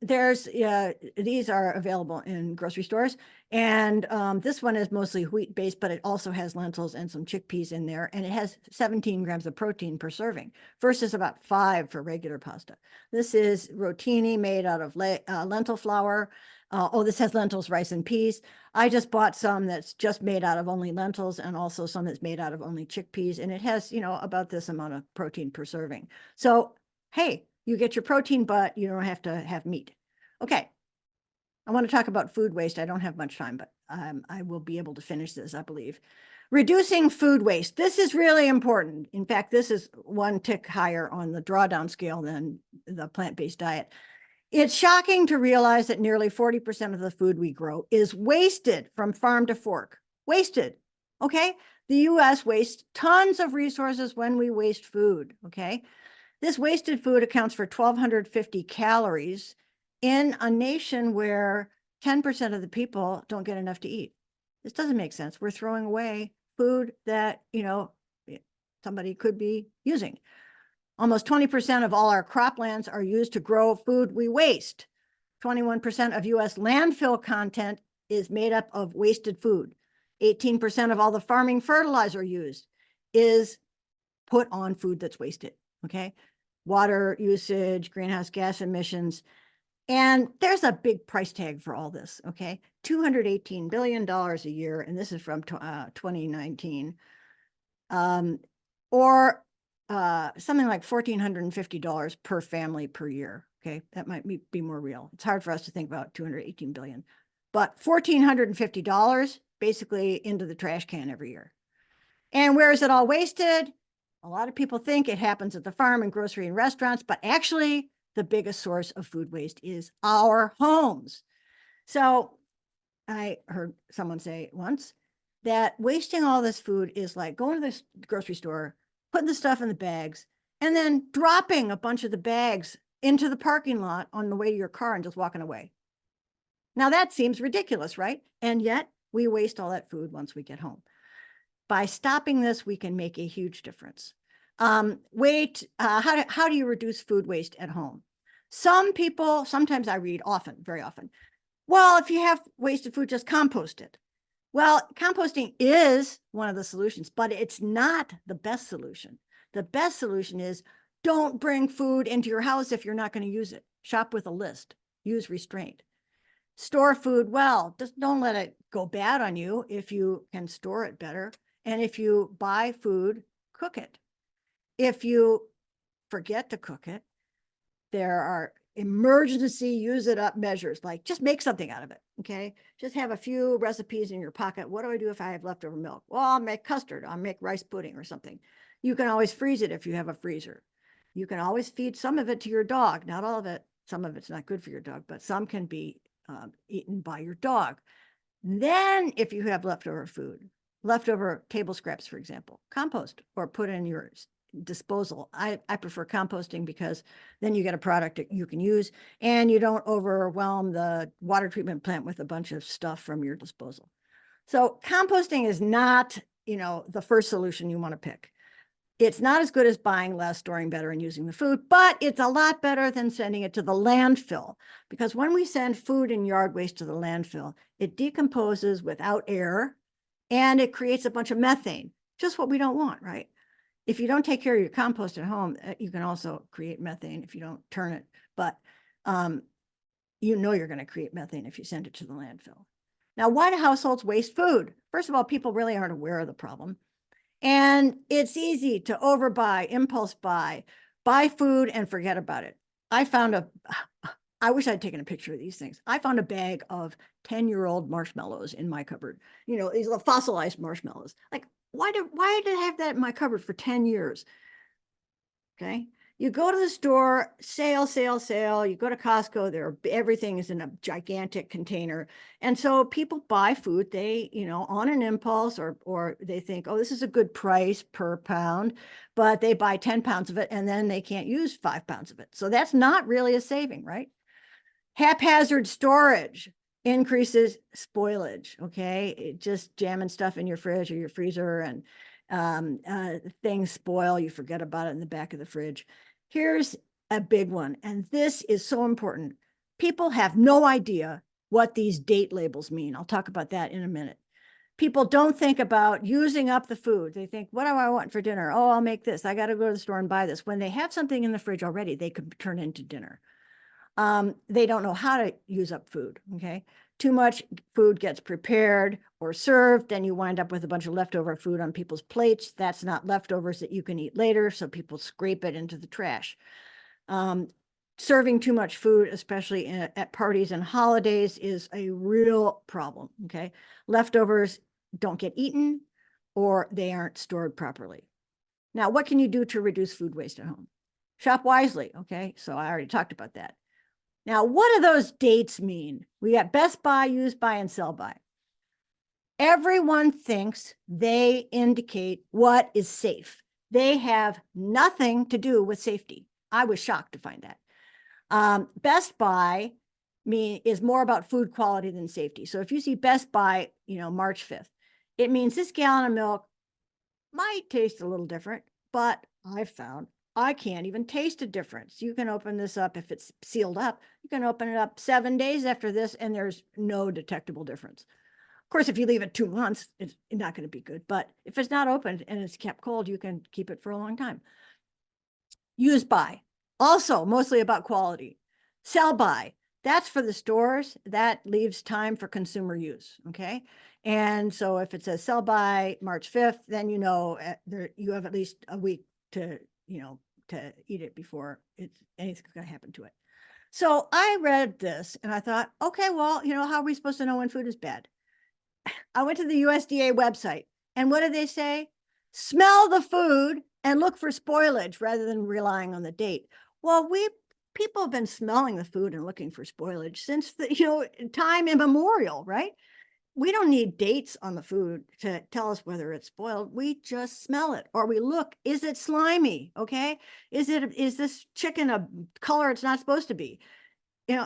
these are available in grocery stores, and this one is mostly wheat-based, but it also has lentils and some chickpeas in there, and it has 17 grams of protein per serving versus about 5 for regular pasta. This is rotini made out of lentil flour. This has lentils, rice, and peas. I just bought some that's just made out of only lentils and also some that's made out of only chickpeas, and it has, about this amount of protein per serving. So, hey, you get your protein, but you don't have to have meat. Okay. I want to talk about food waste. I don't have much time, but I will be able to finish this, I believe. Reducing food waste. This is really important. In fact, this is 1 tick higher on the drawdown scale than the plant-based diet. It's shocking to realize that nearly 40% of the food we grow is wasted from farm to fork. Wasted. Okay. The US wastes tons of resources when we waste food. Okay. This wasted food accounts for 1,250 calories in a nation where 10% of the people don't get enough to eat. This doesn't make sense. We're throwing away food that, somebody could be using. Almost 20% of all our croplands are used to grow food we waste. 21% of US landfill content is made up of wasted food. 18% of all the farming fertilizer used is put on food that's wasted. Okay. Water usage, greenhouse gas emissions. And there's a big price tag for all this. Okay. $218 billion a year. And this is from 2019. Or something like $1,450 per family per year. Okay, that might be more real. It's hard for us to think about 218 billion, but $1,450 basically into the trash can every year. And where is it all wasted? A lot of people think it happens at the farm and grocery and restaurants, but actually the biggest source of food waste is our homes. So I heard someone say once that wasting all this food is like going to the grocery store, putting the stuff in the bags, and then dropping a bunch of the bags into the parking lot on the way to your car and just walking away. Now that seems ridiculous, right? And yet we waste all that food once we get home. By stopping this, we can make a huge difference. How do you reduce food waste at home? Some people, sometimes I read often, very often, well, if you have wasted food, just compost it. Well, composting is one of the solutions, but it's not the best solution. The best solution is don't bring food into your house if you're not going to use it. Shop with a list. Use restraint. Store food well. Just don't let it go bad on you if you can store it better. And if you buy food, cook it. If you forget to cook it, there are emergency use it up measures, like just make something out of it, okay? Just have a few recipes in your pocket. What do I do if I have leftover milk? Well, I'll make custard. I'll make rice pudding or something. You can always freeze it if you have a freezer. You can always feed some of it to your dog. Not all of it. Some of it's not good for your dog, but some can be eaten by your dog. Then if you have leftover food, leftover table scraps, for example, compost or put in your disposal. I prefer composting because then you get a product that you can use and you don't overwhelm the water treatment plant with a bunch of stuff from your disposal. So composting is not, the first solution you want to pick. It's not as good as buying less, storing better, and using the food, but it's a lot better than sending it to the landfill, because when we send food and yard waste to the landfill, it decomposes without air and it creates a bunch of methane, just what we don't want, right? If you don't take care of your compost at home, you can also create methane if you don't turn it, but you're going to create methane if you send it to the landfill. Now, why do households waste food? First of all, people really aren't aware of the problem. And it's easy to overbuy, impulse buy food and forget about it. I wish I'd taken a picture of these things. I found a bag of 10-year-old marshmallows in my cupboard. These little fossilized marshmallows. Like, why did I have that in my cupboard for 10 years? Okay. You go to the store, sale. You go to Costco, everything is in a gigantic container. And so people buy food, they, on an impulse or they think, oh, this is a good price per pound, but they buy 10 pounds of it and then they can't use 5 pounds of it. So that's not really a saving, right? Haphazard storage increases spoilage, okay? Just jamming stuff in your fridge or your freezer and things spoil, you forget about it in the back of the fridge. Here's a big one, and this is so important. People have no idea what these date labels mean. I'll talk about that in a minute. People don't think about using up the food. They think, what do I want for dinner? Oh, I'll make this. I got to go to the store and buy this. When they have something in the fridge already, they could turn into dinner. They don't know how to use up food, okay? Too much food gets prepared or served, then you wind up with a bunch of leftover food on people's plates. That's not leftovers that you can eat later, so people scrape it into the trash. Serving too much food, especially at parties and holidays, is a real problem, okay? Leftovers don't get eaten or they aren't stored properly. Now, what can you do to reduce food waste at home? Shop wisely, okay? So I already talked about that. Now, what do those dates mean? We got best by, use by, and sell by. Everyone thinks they indicate what is safe. They have nothing to do with safety. I was shocked to find that. Best by is more about food quality than safety. So if you see best by, March 5th, it means this gallon of milk might taste a little different, but I've found I can't even taste a difference. You can open this up if it's sealed up. You can open it up 7 days after this and there's no detectable difference. Of course, if you leave it 2 months, it's not going to be good. But if it's not opened and it's kept cold, you can keep it for a long time. Use by, also mostly about quality. Sell by, that's for the stores. That leaves time for consumer use, okay? And so if it says sell by March 5th, then you have at least a week to, to eat it before anything's going to happen to it. So I read this and I thought, okay, well, how are we supposed to know when food is bad? I went to the USDA website, and what did they say? Smell the food and look for spoilage rather than relying on the date. Well, people have been smelling the food and looking for spoilage since the time immemorial, right? We don't need dates on the food to tell us whether it's spoiled. We just smell it, or we look, is it slimy? Okay. Is this chicken a color it's not supposed to be?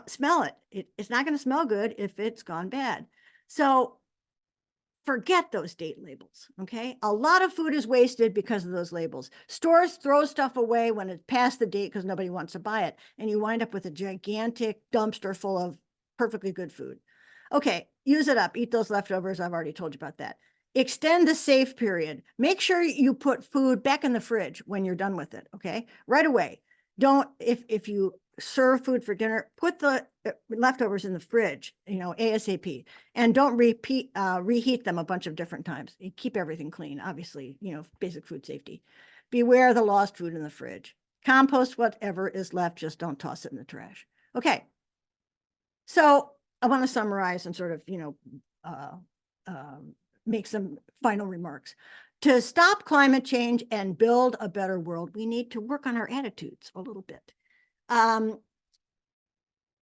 Smell it. It's not going to smell good if it's gone bad. So forget those date labels. Okay. A lot of food is wasted because of those labels. Stores throw stuff away when it's past the date because nobody wants to buy it. And you wind up with a gigantic dumpster full of perfectly good food. Okay. Use it up. Eat those leftovers. I've already told you about that. Extend the safe period. Make sure you put food back in the fridge when you're done with it. Okay. Right away. Don't, if you serve food for dinner, put the leftovers in the fridge, ASAP, and don't reheat them a bunch of different times. You keep everything clean, obviously, basic food safety. Beware of the lost food in the fridge. Compost whatever is left, just don't toss it in the trash. Okay. So I want to summarize and sort of, make some final remarks. To stop climate change and build a better world, we need to work on our attitudes a little bit.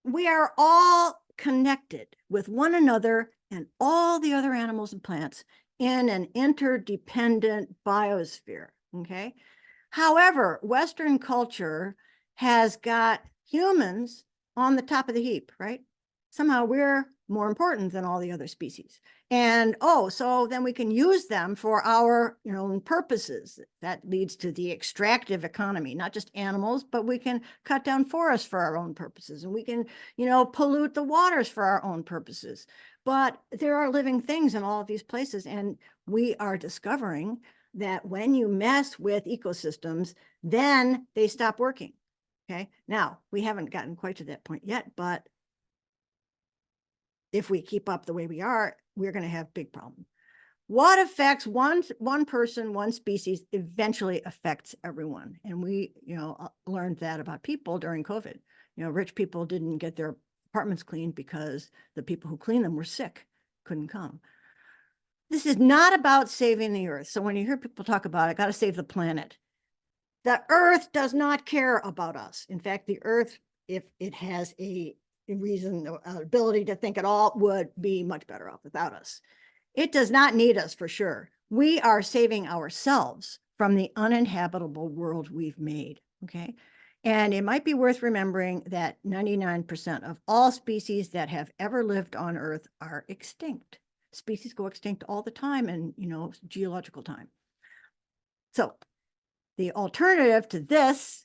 We are all connected with one another and all the other animals and plants in an interdependent biosphere, okay? However, Western culture has got humans on the top of the heap, right? Somehow we're more important than all the other species. And so then we can use them for our purposes. That leads to the extractive economy, not just animals, but we can cut down forests for our own purposes, and we can pollute the waters for our own purposes. But there are living things in all of these places, and we are discovering that when you mess with ecosystems, then they stop working. Okay. Now, we haven't gotten quite to that point yet, but if we keep up the way we are, we're going to have big problems. What affects one person, one species, eventually affects everyone. And we, learned that about people during COVID. Rich people didn't get their apartments cleaned because the people who cleaned them were sick, couldn't come. This is not about saving the earth. So when you hear people talk about it, got to save the planet. The earth does not care about us. In fact, the earth, if it has a reason, ability to think at all, would be much better off without us. It does not need us for sure. We are saving ourselves from the uninhabitable world we've made, okay? And it might be worth remembering that 99% of all species that have ever lived on Earth are extinct. Species go extinct all the time in, geological time. So the alternative to this,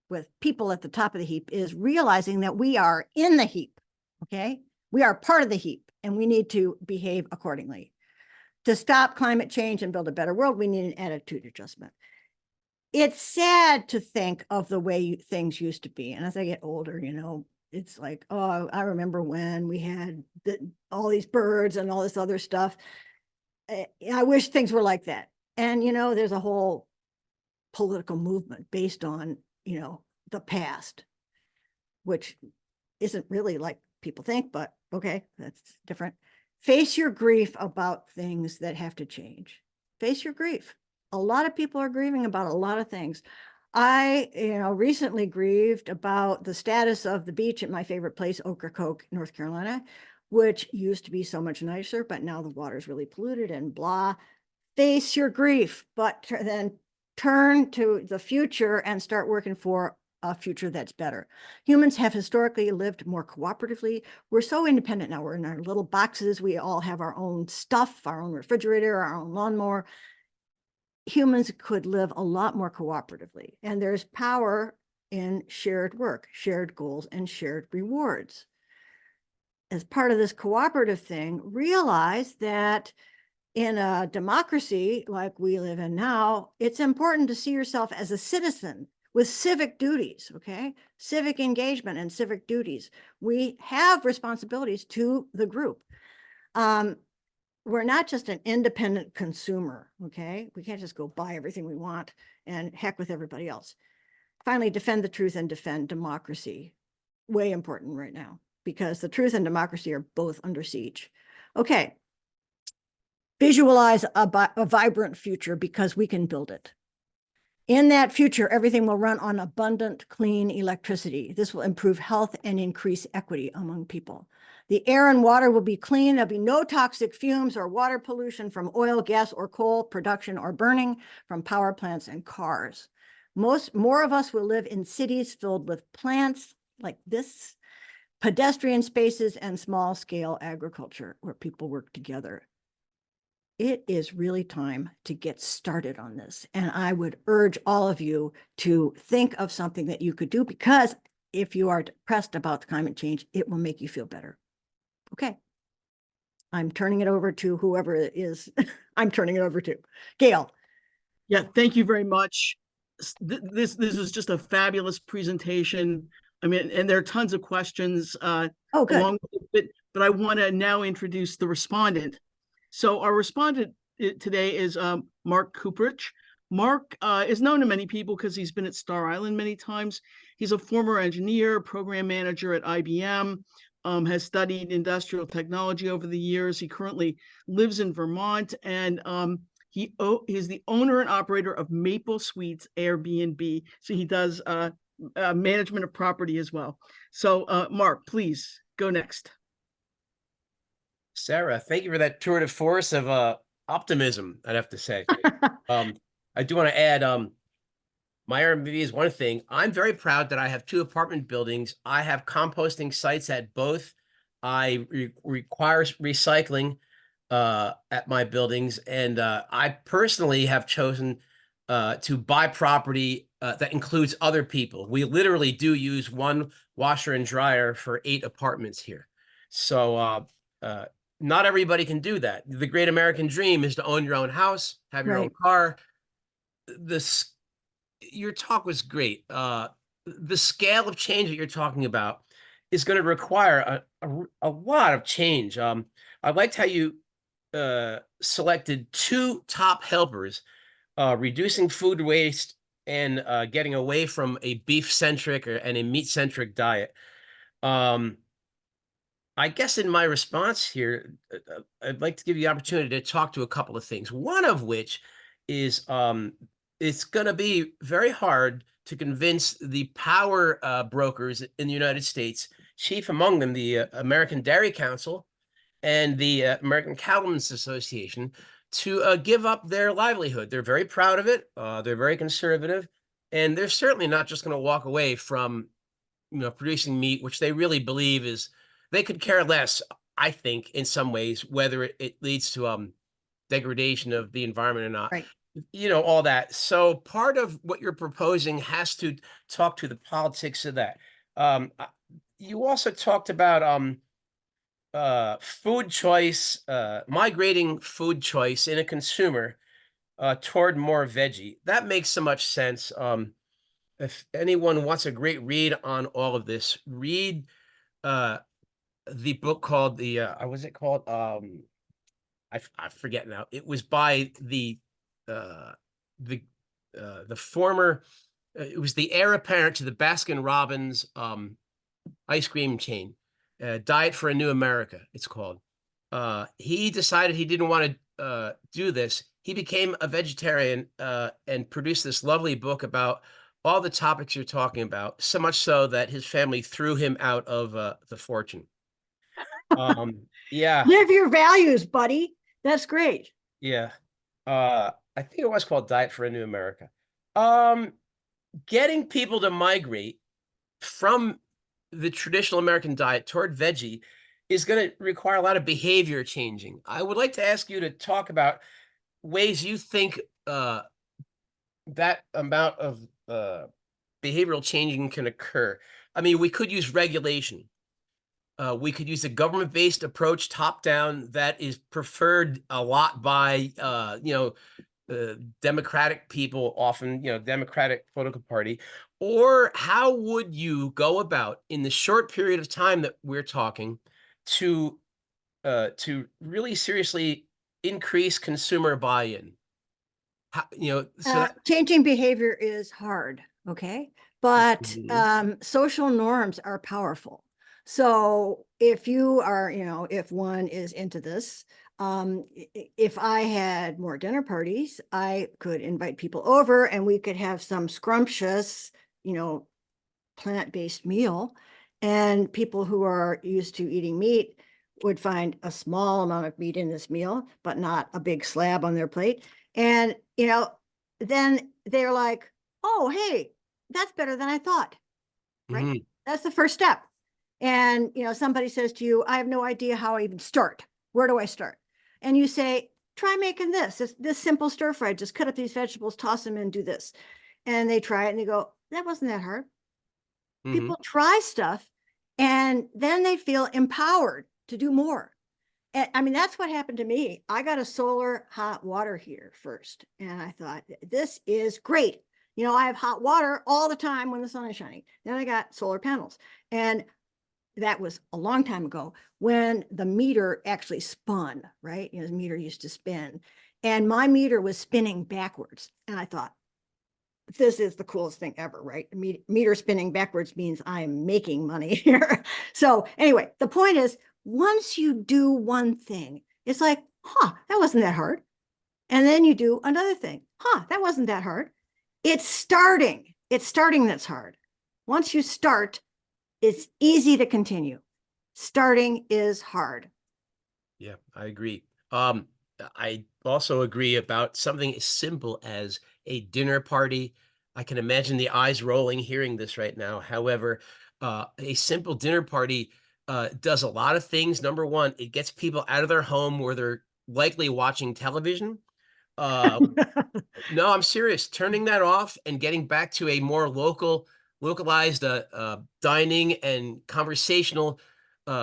with people at the top of the heap, is realizing that we are in the heap, okay? We are part of the heap, and we need to behave accordingly. To stop climate change and build a better world, we need an attitude adjustment. It's sad to think of the way things used to be. And as I get older, it's like, oh, I remember when we had all these birds and all this other stuff. I wish things were like that. And, there's a whole political movement based on, the past, which isn't really like people think, but okay, that's different. Face your grief about things that have to change. Face your grief. A lot of people are grieving about a lot of things. I, recently grieved about the status of the beach at my favorite place, Ocracoke, North Carolina, which used to be so much nicer, but now the water's really polluted and blah. Face your grief, but then turn to the future and start working for a future that's better. Humans have historically lived more cooperatively. We're so independent now. We're in our little boxes. We all have our own stuff, our own refrigerator, our own lawnmower. Humans could live a lot more cooperatively. And there's power in shared work, shared goals, and shared rewards. As part of this cooperative thing, realize that in a democracy like we live in now, it's important to see yourself as a citizen with civic duties, okay? Civic engagement and civic duties. We have responsibilities to the group. We're not just an independent consumer, okay? We can't just go buy everything we want and heck with everybody else. Finally, defend the truth and defend democracy. way important right now because the truth and democracy are both under siege. Okay. Visualize a vibrant future because we can build it. In that future, everything will run on abundant, clean electricity. This will improve health and increase equity among people. The air and water will be clean. There'll be no toxic fumes or water pollution from oil, gas, or coal production or burning from power plants and cars. More of us will live in cities filled with plants like this, pedestrian spaces, and small-scale agriculture where people work together. It is really time to get started on this. And I would urge all of you to think of something that you could do, because if you are depressed about the climate change, it will make you feel better. Okay. I'm turning it over to whoever it is. I'm turning it over to Gail. Yeah, thank you very much. This is just a fabulous presentation. I mean, and there are tons of questions Oh, good. along with it, but I want to now introduce the respondent. So our respondent today is Mark Kuprich. Mark is known to many people because he's been at Star Island many times. He's a former engineer, program manager at IBM, has studied industrial technology over the years. He currently lives in Vermont, and he's the owner and operator of Maple Suites Airbnb. So he does management of property as well. So Mark, please go next. Sarah, thank you for that tour de force of optimism, I'd have to say. I do want to add, my Airbnb is one thing. I'm very proud that I have 2 apartment buildings. I have composting sites at both. I require recycling at my buildings. And I personally have chosen to buy property that includes other people. We literally do use 1 washer and dryer for 8 apartments here. So not everybody can do that. The great American dream is to own your own house, have your own car. Your talk was great. The scale of change that you're talking about is going to require a lot of change. I liked how you selected 2 top helpers, reducing food waste and getting away from a beef-centric and a meat-centric diet. I guess in my response here, I'd like to give you the opportunity to talk to a couple of things. One of which is it's going to be very hard to convince the power brokers in the United States, chief among them the American Dairy Council and the American Cattlemen's Association, to give up their livelihood. They're very proud of it. They're very conservative, and they're certainly not just going to walk away from producing meat, which they really believe is. They could care less, I think, in some ways, whether it leads to degradation of the environment or not. Right. All that. So part of what you're proposing has to talk to the politics of that. You also talked about food choice, migrating food choice in a consumer toward more veggie. That makes so much sense. If anyone wants a great read on all of this, read the book called what was it called? I forget now. It was by the former. It was the heir apparent to the Baskin Robbins ice cream chain, Diet for a New America. It's called. He decided he didn't want to do this. He became a vegetarian and produced this lovely book about all the topics you're talking about. So much so that his family threw him out of the fortune. Yeah. Live your values, buddy. That's great. Yeah. I think it was called Diet for a New America. Getting people to migrate from the traditional American diet toward veggie is going to require a lot of behavior changing. I would like to ask you to talk about ways you think that amount of behavioral changing can occur. I mean, we could use regulation. We could use a government-based approach, top-down, that is preferred a lot by, Democratic people, often, Democratic political party. Or how would you go about, in the short period of time that we're talking, to really seriously increase consumer buy-in? Changing behavior is hard, okay? but Mhm. social norms are powerful. So if you are, if one is into this, if I had more dinner parties, I could invite people over and we could have some scrumptious, plant-based meal. And people who are used to eating meat would find a small amount of meat in this meal, but not a big slab on their plate. And, then they're like, oh, hey, that's better than I thought, right? Mhm. That's the first step. And, somebody says to you, I have no idea how I even start. Where do I start? And you say, try making this simple stir fry. Just cut up these vegetables, toss them in, do this. And they try it and they go, that wasn't that hard. Mhm. People try stuff and then they feel empowered to do more. And I mean, that's what happened to me. I got a solar hot water heater first, and I thought, this is great. I have hot water all the time when the sun is shining. Then I got solar panels. And that was a long time ago when the meter actually spun, right? The meter used to spin. And my meter was spinning backwards. And I thought, this is the coolest thing ever, right? Meter spinning backwards means I'm making money here. So anyway, the point is, once you do one thing, it's like, that wasn't that hard. And then you do another thing. That wasn't that hard. It's starting that's hard. Once you start, it's easy to continue. Starting is hard. Yeah, I agree. I also agree about something as simple as a dinner party. I can imagine the eyes rolling hearing this right now. However, a simple dinner party does a lot of things. Number one, it gets people out of their home where they're likely watching television. Uh, no, I'm serious. Turning that off and getting back to a more localized dining and conversational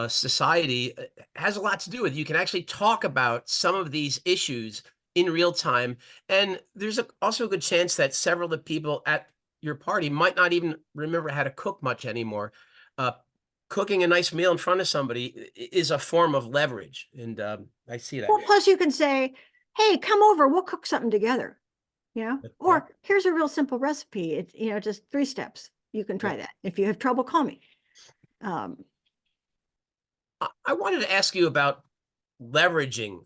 society has a lot to do with it. You can actually talk about some of these issues in real time, and there's also a good chance that several of the people at your party might not even remember how to cook much anymore. Uh, Cooking a nice meal in front of somebody is a form of leverage, and I see that. Well, plus you can say, hey, come over, we'll cook something together, Yeah. or here's a real simple recipe. It's, just 3 steps. You can try Yeah. that. If you have trouble, call me. Um, I wanted to ask you about leveraging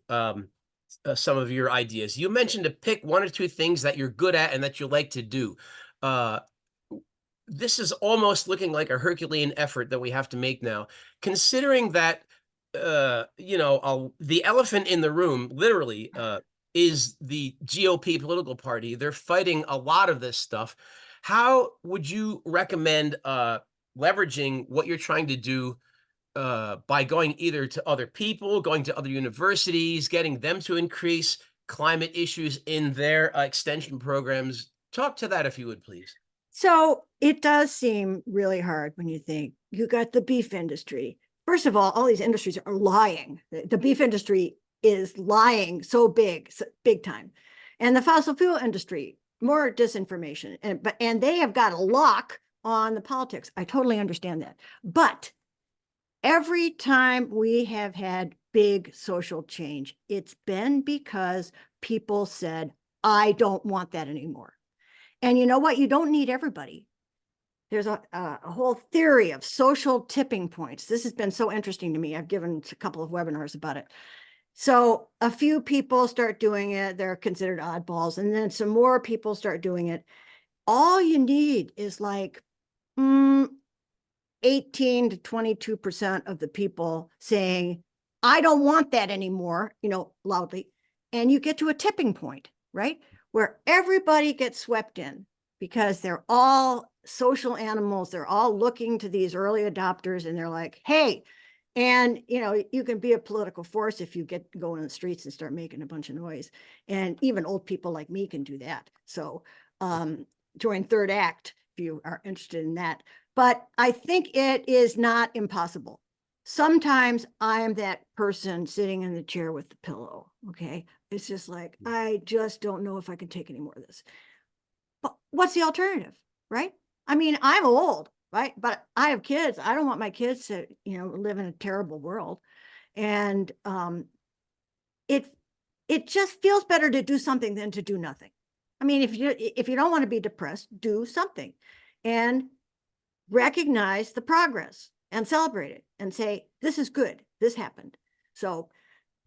some of your ideas. You mentioned to pick 1 or 2 things that you're good at and that you like to do. Uh, this is almost looking like a Herculean effort that we have to make now, considering that the elephant in the room, literally, is the GOP political party. They're fighting a lot of this stuff. How would you recommend leveraging what you're trying to do by going either to other people, going to other universities, getting them to increase climate issues in their extension programs? Talk to that if you would, please. So it does seem really hard when you think you got the beef industry. First of all these industries are lying. The beef industry is lying so big time. And the fossil fuel industry, more disinformation. And they have got a lock on the politics. I totally understand that. But every time we have had big social change, it's been because people said, I don't want that anymore. And you know what? You don't need everybody. There's a whole theory of social tipping points. This has been so interesting to me. I've given a couple of webinars about it. So a few people start doing it. They're considered oddballs. And then some more people start doing it. All you need is like 18 to 22% of the people saying, I don't want that anymore, loudly. And you get to a tipping point, right? Where everybody gets swept in because they're all social animals. They're all looking to these early adopters and they're like, hey, and you can be a political force if you get going in the streets and start making a bunch of noise. And even old people like me can do that. So join Third Act if you are interested in that. But I think it is not impossible. Sometimes I am that person sitting in the chair with the pillow. Okay. It's just like, I just don't know if I can take any more of this. But what's the alternative? Right. I mean, I'm old, right? But I have kids. I don't want my kids to, live in a terrible world. And it just feels better to do something than to do nothing. I mean, if you don't want to be depressed, do something. and recognize the progress and celebrate it and say, this is good, this happened. So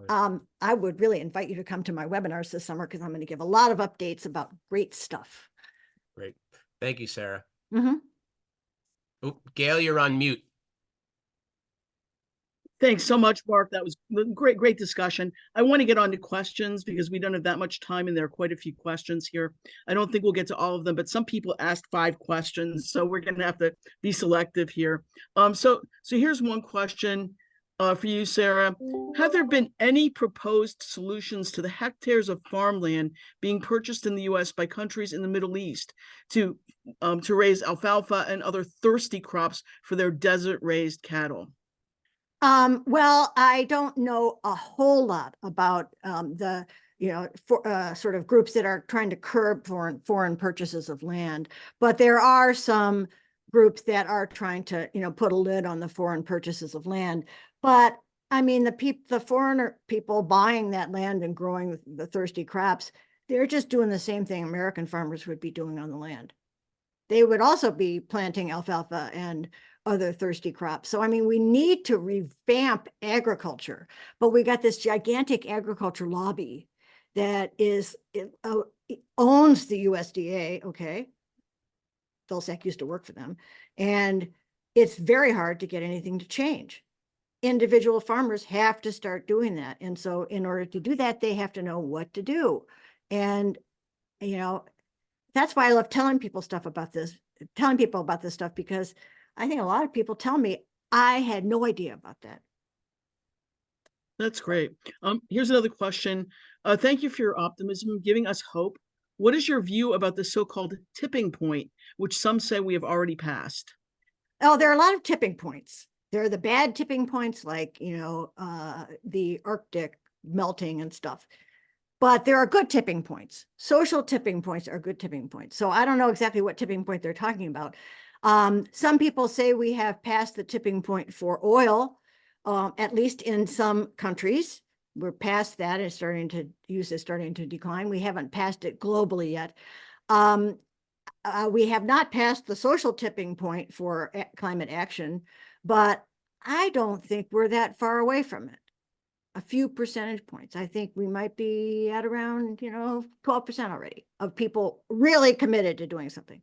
I would really invite you to come to my webinars this summer, because I'm going to give a lot of updates about great stuff. Great. Thank you, Sarah. Mm-hmm. Oh, Gail, you're on mute. Thanks so much, Mark. That was great discussion. I want to get on to questions because we don't have that much time and there are quite a few questions here. I don't think we'll get to all of them, but some people asked 5 questions, so we're going to have to be selective here. So here's one question for you, Sarah. Have there been any proposed solutions to the hectares of farmland being purchased in the U.S. by countries in the Middle East to raise alfalfa and other thirsty crops for their desert-raised cattle? Well, I don't know a whole lot about the sort of groups that are trying to curb foreign purchases of land, but there are some groups that are trying to put a lid on the foreign purchases of land. But I mean, the foreigner people buying that land and growing the thirsty crops, they're just doing the same thing American farmers would be doing on the land. They would also be planting alfalfa and other thirsty crops. So, I mean, we need to revamp agriculture, but we got this gigantic agriculture lobby that owns the USDA, okay? Vilsack used to work for them. And it's very hard to get anything to change. Individual farmers have to start doing that. And so in order to do that, they have to know what to do. And, that's why I love telling people about this stuff, because I think a lot of people tell me, I had no idea about that. That's great. Here's another question. Thank you for your optimism, giving us hope. What is your view about the so-called tipping point, which some say we have already passed? Oh, there are a lot of tipping points. There are the bad tipping points, like, the Arctic melting and stuff. But there are good tipping points. Social tipping points are good tipping points. So I don't know exactly what tipping point they're talking about. Some people say we have passed the tipping point for oil, at least in some countries. We're past that. Use is starting to decline. We haven't passed it globally yet. We have not passed the social tipping point for climate action, but I don't think we're that far away from it. A few percentage points. I think we might be at around, 12% already of people really committed to doing something.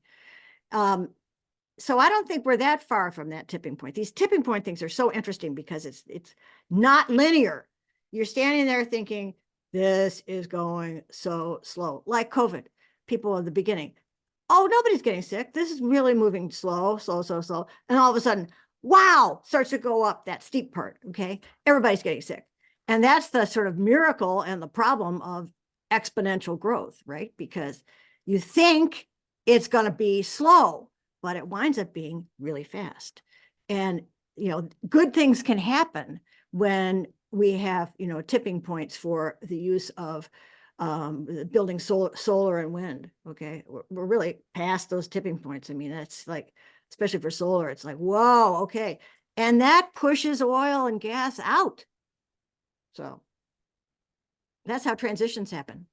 So I don't think we're that far from that tipping point. These tipping point things are so interesting because it's not linear. You're standing there thinking, this is going so slow, like COVID. People at the beginning, oh, nobody's getting sick. This is really moving slow. And all of a sudden, wow, starts to go up that steep part, okay? Everybody's getting sick. And that's the sort of miracle and the problem of exponential growth, right? Because you think it's going to be slow, but it winds up being really fast. And, good things can happen when we have, tipping points for the use of building solar and wind, okay? We're really past those tipping points. I mean, that's like, especially for solar, it's like, whoa, okay. And that pushes oil and gas out. So that's how transitions happen.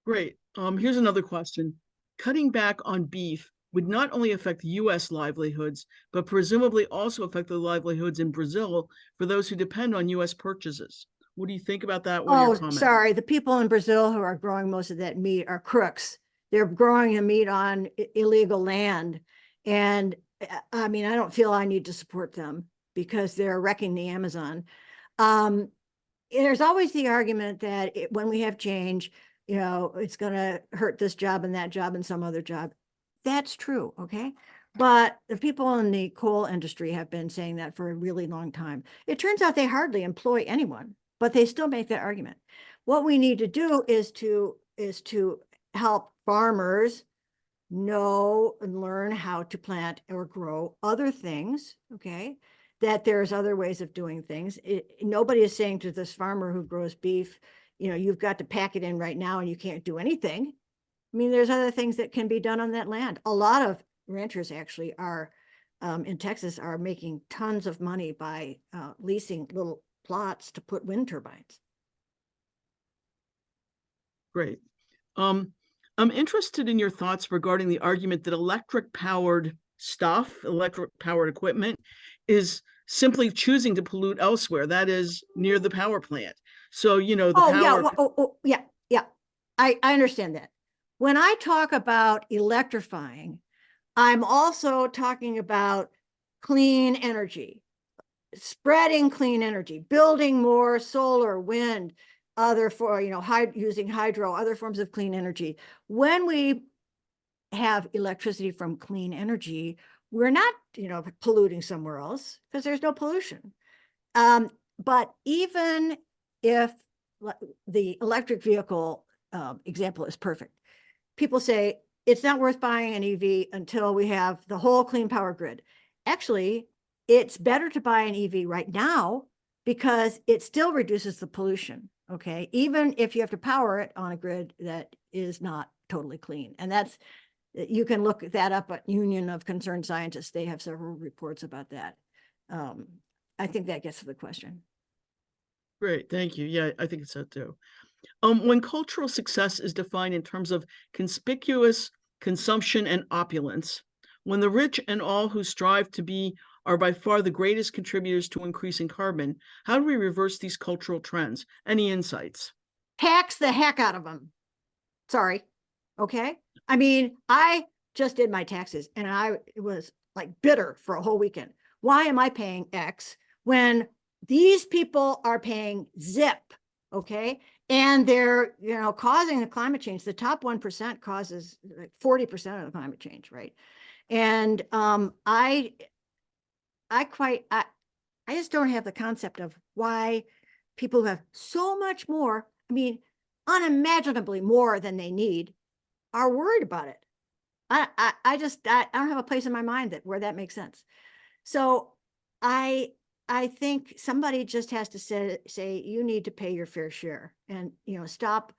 Great. Here's another question. Cutting back on beef would not only affect U.S. livelihoods, but presumably also affect the livelihoods in Brazil for those who depend on U.S. purchases. What do you think about that? What are your comments? Sorry. The people in Brazil who are growing most of that meat are crooks. They're growing the meat on illegal land. And I mean, I don't feel I need to support them because they're wrecking the Amazon. There's always the argument that when we have change, it's going to hurt this job and that job and some other job. That's true, okay? But the people in the coal industry have been saying that for a really long time. It turns out they hardly employ anyone, but they still make that argument. What we need to do is to help farmers know and learn how to plant or grow other things, okay? That there's other ways of doing things. Nobody is saying to this farmer who grows beef, you've got to pack it in right now and you can't do anything. I mean, there's other things that can be done on that land. A lot of ranchers actually are, in Texas, are making tons of money by leasing little plots to put wind turbines. Great. I'm interested in your thoughts regarding the argument that electric-powered equipment, is simply choosing to pollute elsewhere, that is, near the power plant. So, the Yeah, power. yeah. I understand that. When I talk about electrifying, I'm also talking about clean energy, spreading clean energy, building more solar, wind, using hydro, other forms of clean energy. When we have electricity from clean energy, we're not, polluting somewhere else because there's no pollution. But even if the electric vehicle example is perfect, people say it's not worth buying an EV until we have the whole clean power grid. Actually, it's better to buy an EV right now because it still reduces the pollution, okay? Even if you have to power it on a grid that is not totally clean. And you can look that up at Union of Concerned Scientists. They have several reports about that. I think that gets to the question. Great, thank you. Yeah, I think it's so too. When cultural success is defined in terms of conspicuous consumption and opulence, when the rich and all who strive to be are by far the greatest contributors to increasing carbon, how do we reverse these cultural trends? Any insights? Tax the heck out of them. Sorry. Okay. I mean, I just did my taxes and I was like bitter for a whole weekend. Why am I paying X when these people are paying zip? Okay. And they're, causing the climate change. The top 1% causes like 40% of the climate change, right? And I just don't have the concept of why people who have so much more, I mean, unimaginably more than they need, are worried about it. I don't have a place in my mind where that makes sense. So I think somebody just has to say you need to pay your fair share, and stop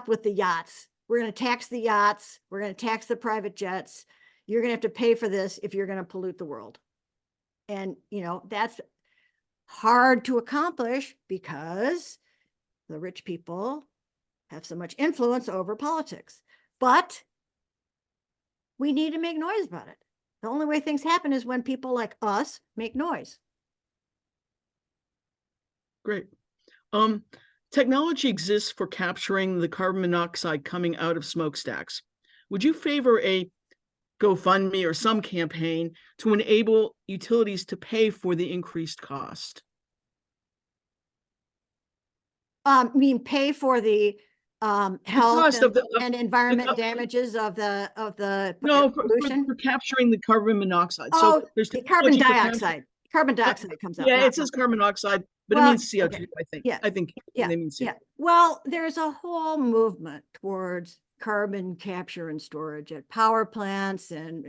with the yachts. We're going to tax the yachts. We're going to tax the private jets. You're going to have to pay for this if you're going to pollute the world. And that's hard to accomplish because the rich people have so much influence over politics. But we need to make noise about it. The only way things happen is when people like us make noise. Great. Technology exists for capturing the carbon monoxide coming out of smokestacks. Would you favor a GoFundMe or some campaign to enable utilities to pay for the increased cost? Pay for the health and environment damages of the pollution? For capturing the carbon monoxide. Oh, so there's carbon dioxide. Carbon dioxide comes out. Yeah, it says carbon monoxide, but it means CO2, okay. I think. Yeah. I think they mean CO2. Yeah. Well, there's a whole movement towards carbon capture and storage at power plants and,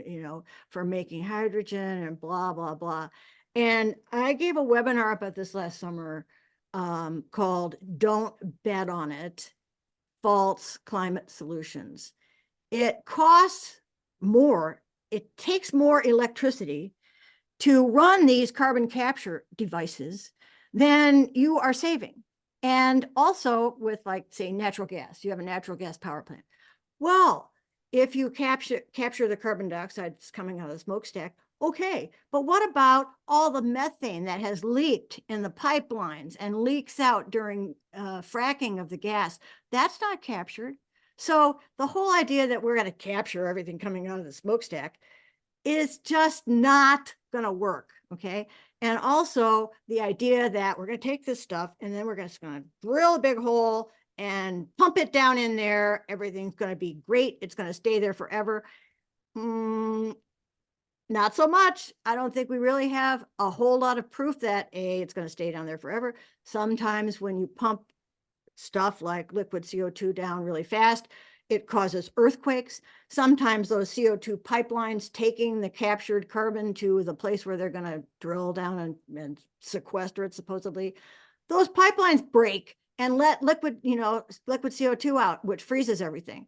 for making hydrogen and blah, blah, blah. And I gave a webinar about this last summer called Don't Bet on It, False Climate Solutions. It costs more. It takes more electricity to run these carbon capture devices than you are saving. And also with, like, say, natural gas, you have a natural gas power plant. Well, if you capture the carbon dioxide that's coming out of the smokestack, okay, but what about all the methane that has leaked in the pipelines and leaks out during fracking of the gas? That's not captured. So the whole idea that we're going to capture everything coming out of the smokestack is just not going to work, okay? And also the idea that we're going to take this stuff and then we're just going to drill a big hole and pump it down in there. Everything's going to be great. It's going to stay there forever. Not so much. I don't think we really have a whole lot of proof that it's going to stay down there forever. Sometimes when you pump stuff like liquid CO2 down really fast, it causes earthquakes. Sometimes those CO2 pipelines taking the captured carbon to the place where they're going to drill down and sequester it, supposedly, those pipelines break and let liquid CO2 out, which freezes everything.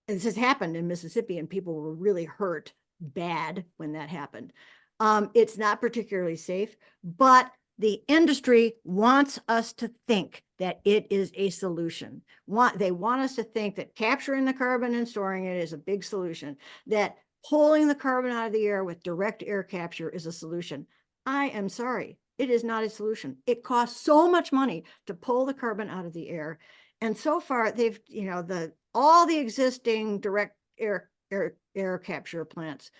And this has happened in Mississippi, and people were really hurt bad when that happened. It's not particularly safe, but the industry wants us to think that it is a solution. They want us to think that capturing the carbon and storing it is a big solution, that pulling the carbon out of the air with direct air capture is a solution. I am sorry, it is not a solution. It costs so much money to pull the carbon out of the air. And so far, they've, all the existing direct air capture plants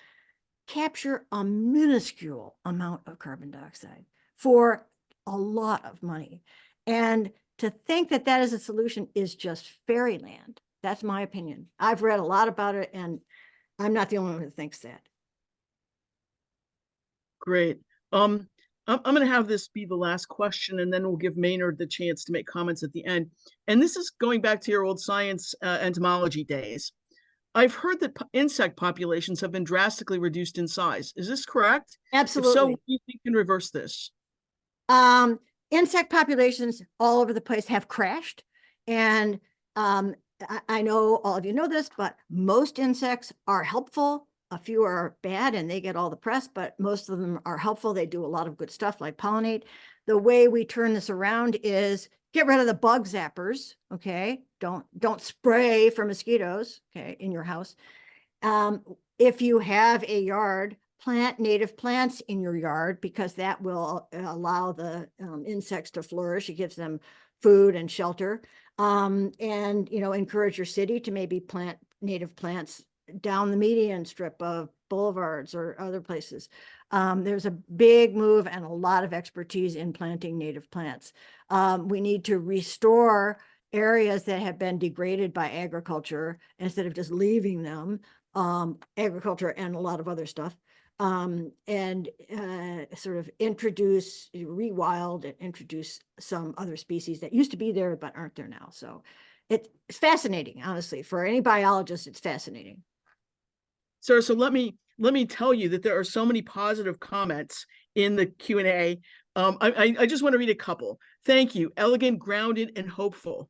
capture a minuscule amount of carbon dioxide for a lot of money. And to think that that is a solution is just fairyland. That's my opinion. I've read a lot about it, and I'm not the only one who thinks that. Great. I'm going to have this be the last question, and then we'll give Maynard the chance to make comments at the end. And this is going back to your old science entomology days. I've heard that insect populations have been drastically reduced in size. Is this correct? Absolutely. If so, what do you think can reverse this? Insect populations all over the place have crashed. And I know all of you know this, but most insects are helpful. A few are bad and they get all the press, but most of them are helpful. They do a lot of good stuff like pollinate. The way we turn this around is get rid of the bug zappers, okay? Don't spray for mosquitoes, okay, in your house. If you have a yard, plant native plants in your yard, because that will allow the insects to flourish. It gives them food and shelter. And, encourage your city to maybe plant native plants down the median strip of boulevards or other places. There's a big move and a lot of expertise in planting native plants. We need to restore areas that have been degraded by agriculture instead of just leaving them, agriculture and a lot of other stuff, and sort of rewild and introduce some other species that used to be there but aren't there now. So it's fascinating, honestly. For any biologist, it's fascinating. Sir, so let me tell you that there are so many positive comments in the Q&A. I just want to read a couple. Thank you. Elegant, grounded, and hopeful.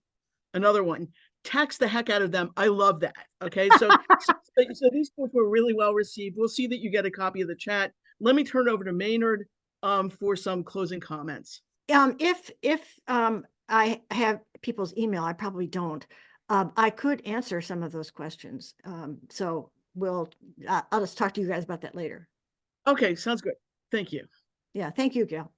Another one. Tax the heck out of them. I love that. Okay, so so these points were really well received. We'll see that you get a copy of the chat. Let me turn it over to Maynard for some closing comments. If I have people's email, I probably don't. I could answer some of those questions. So I'll just talk to you guys about that later. Okay, sounds good. Thank you. Yeah, thank you, Gail.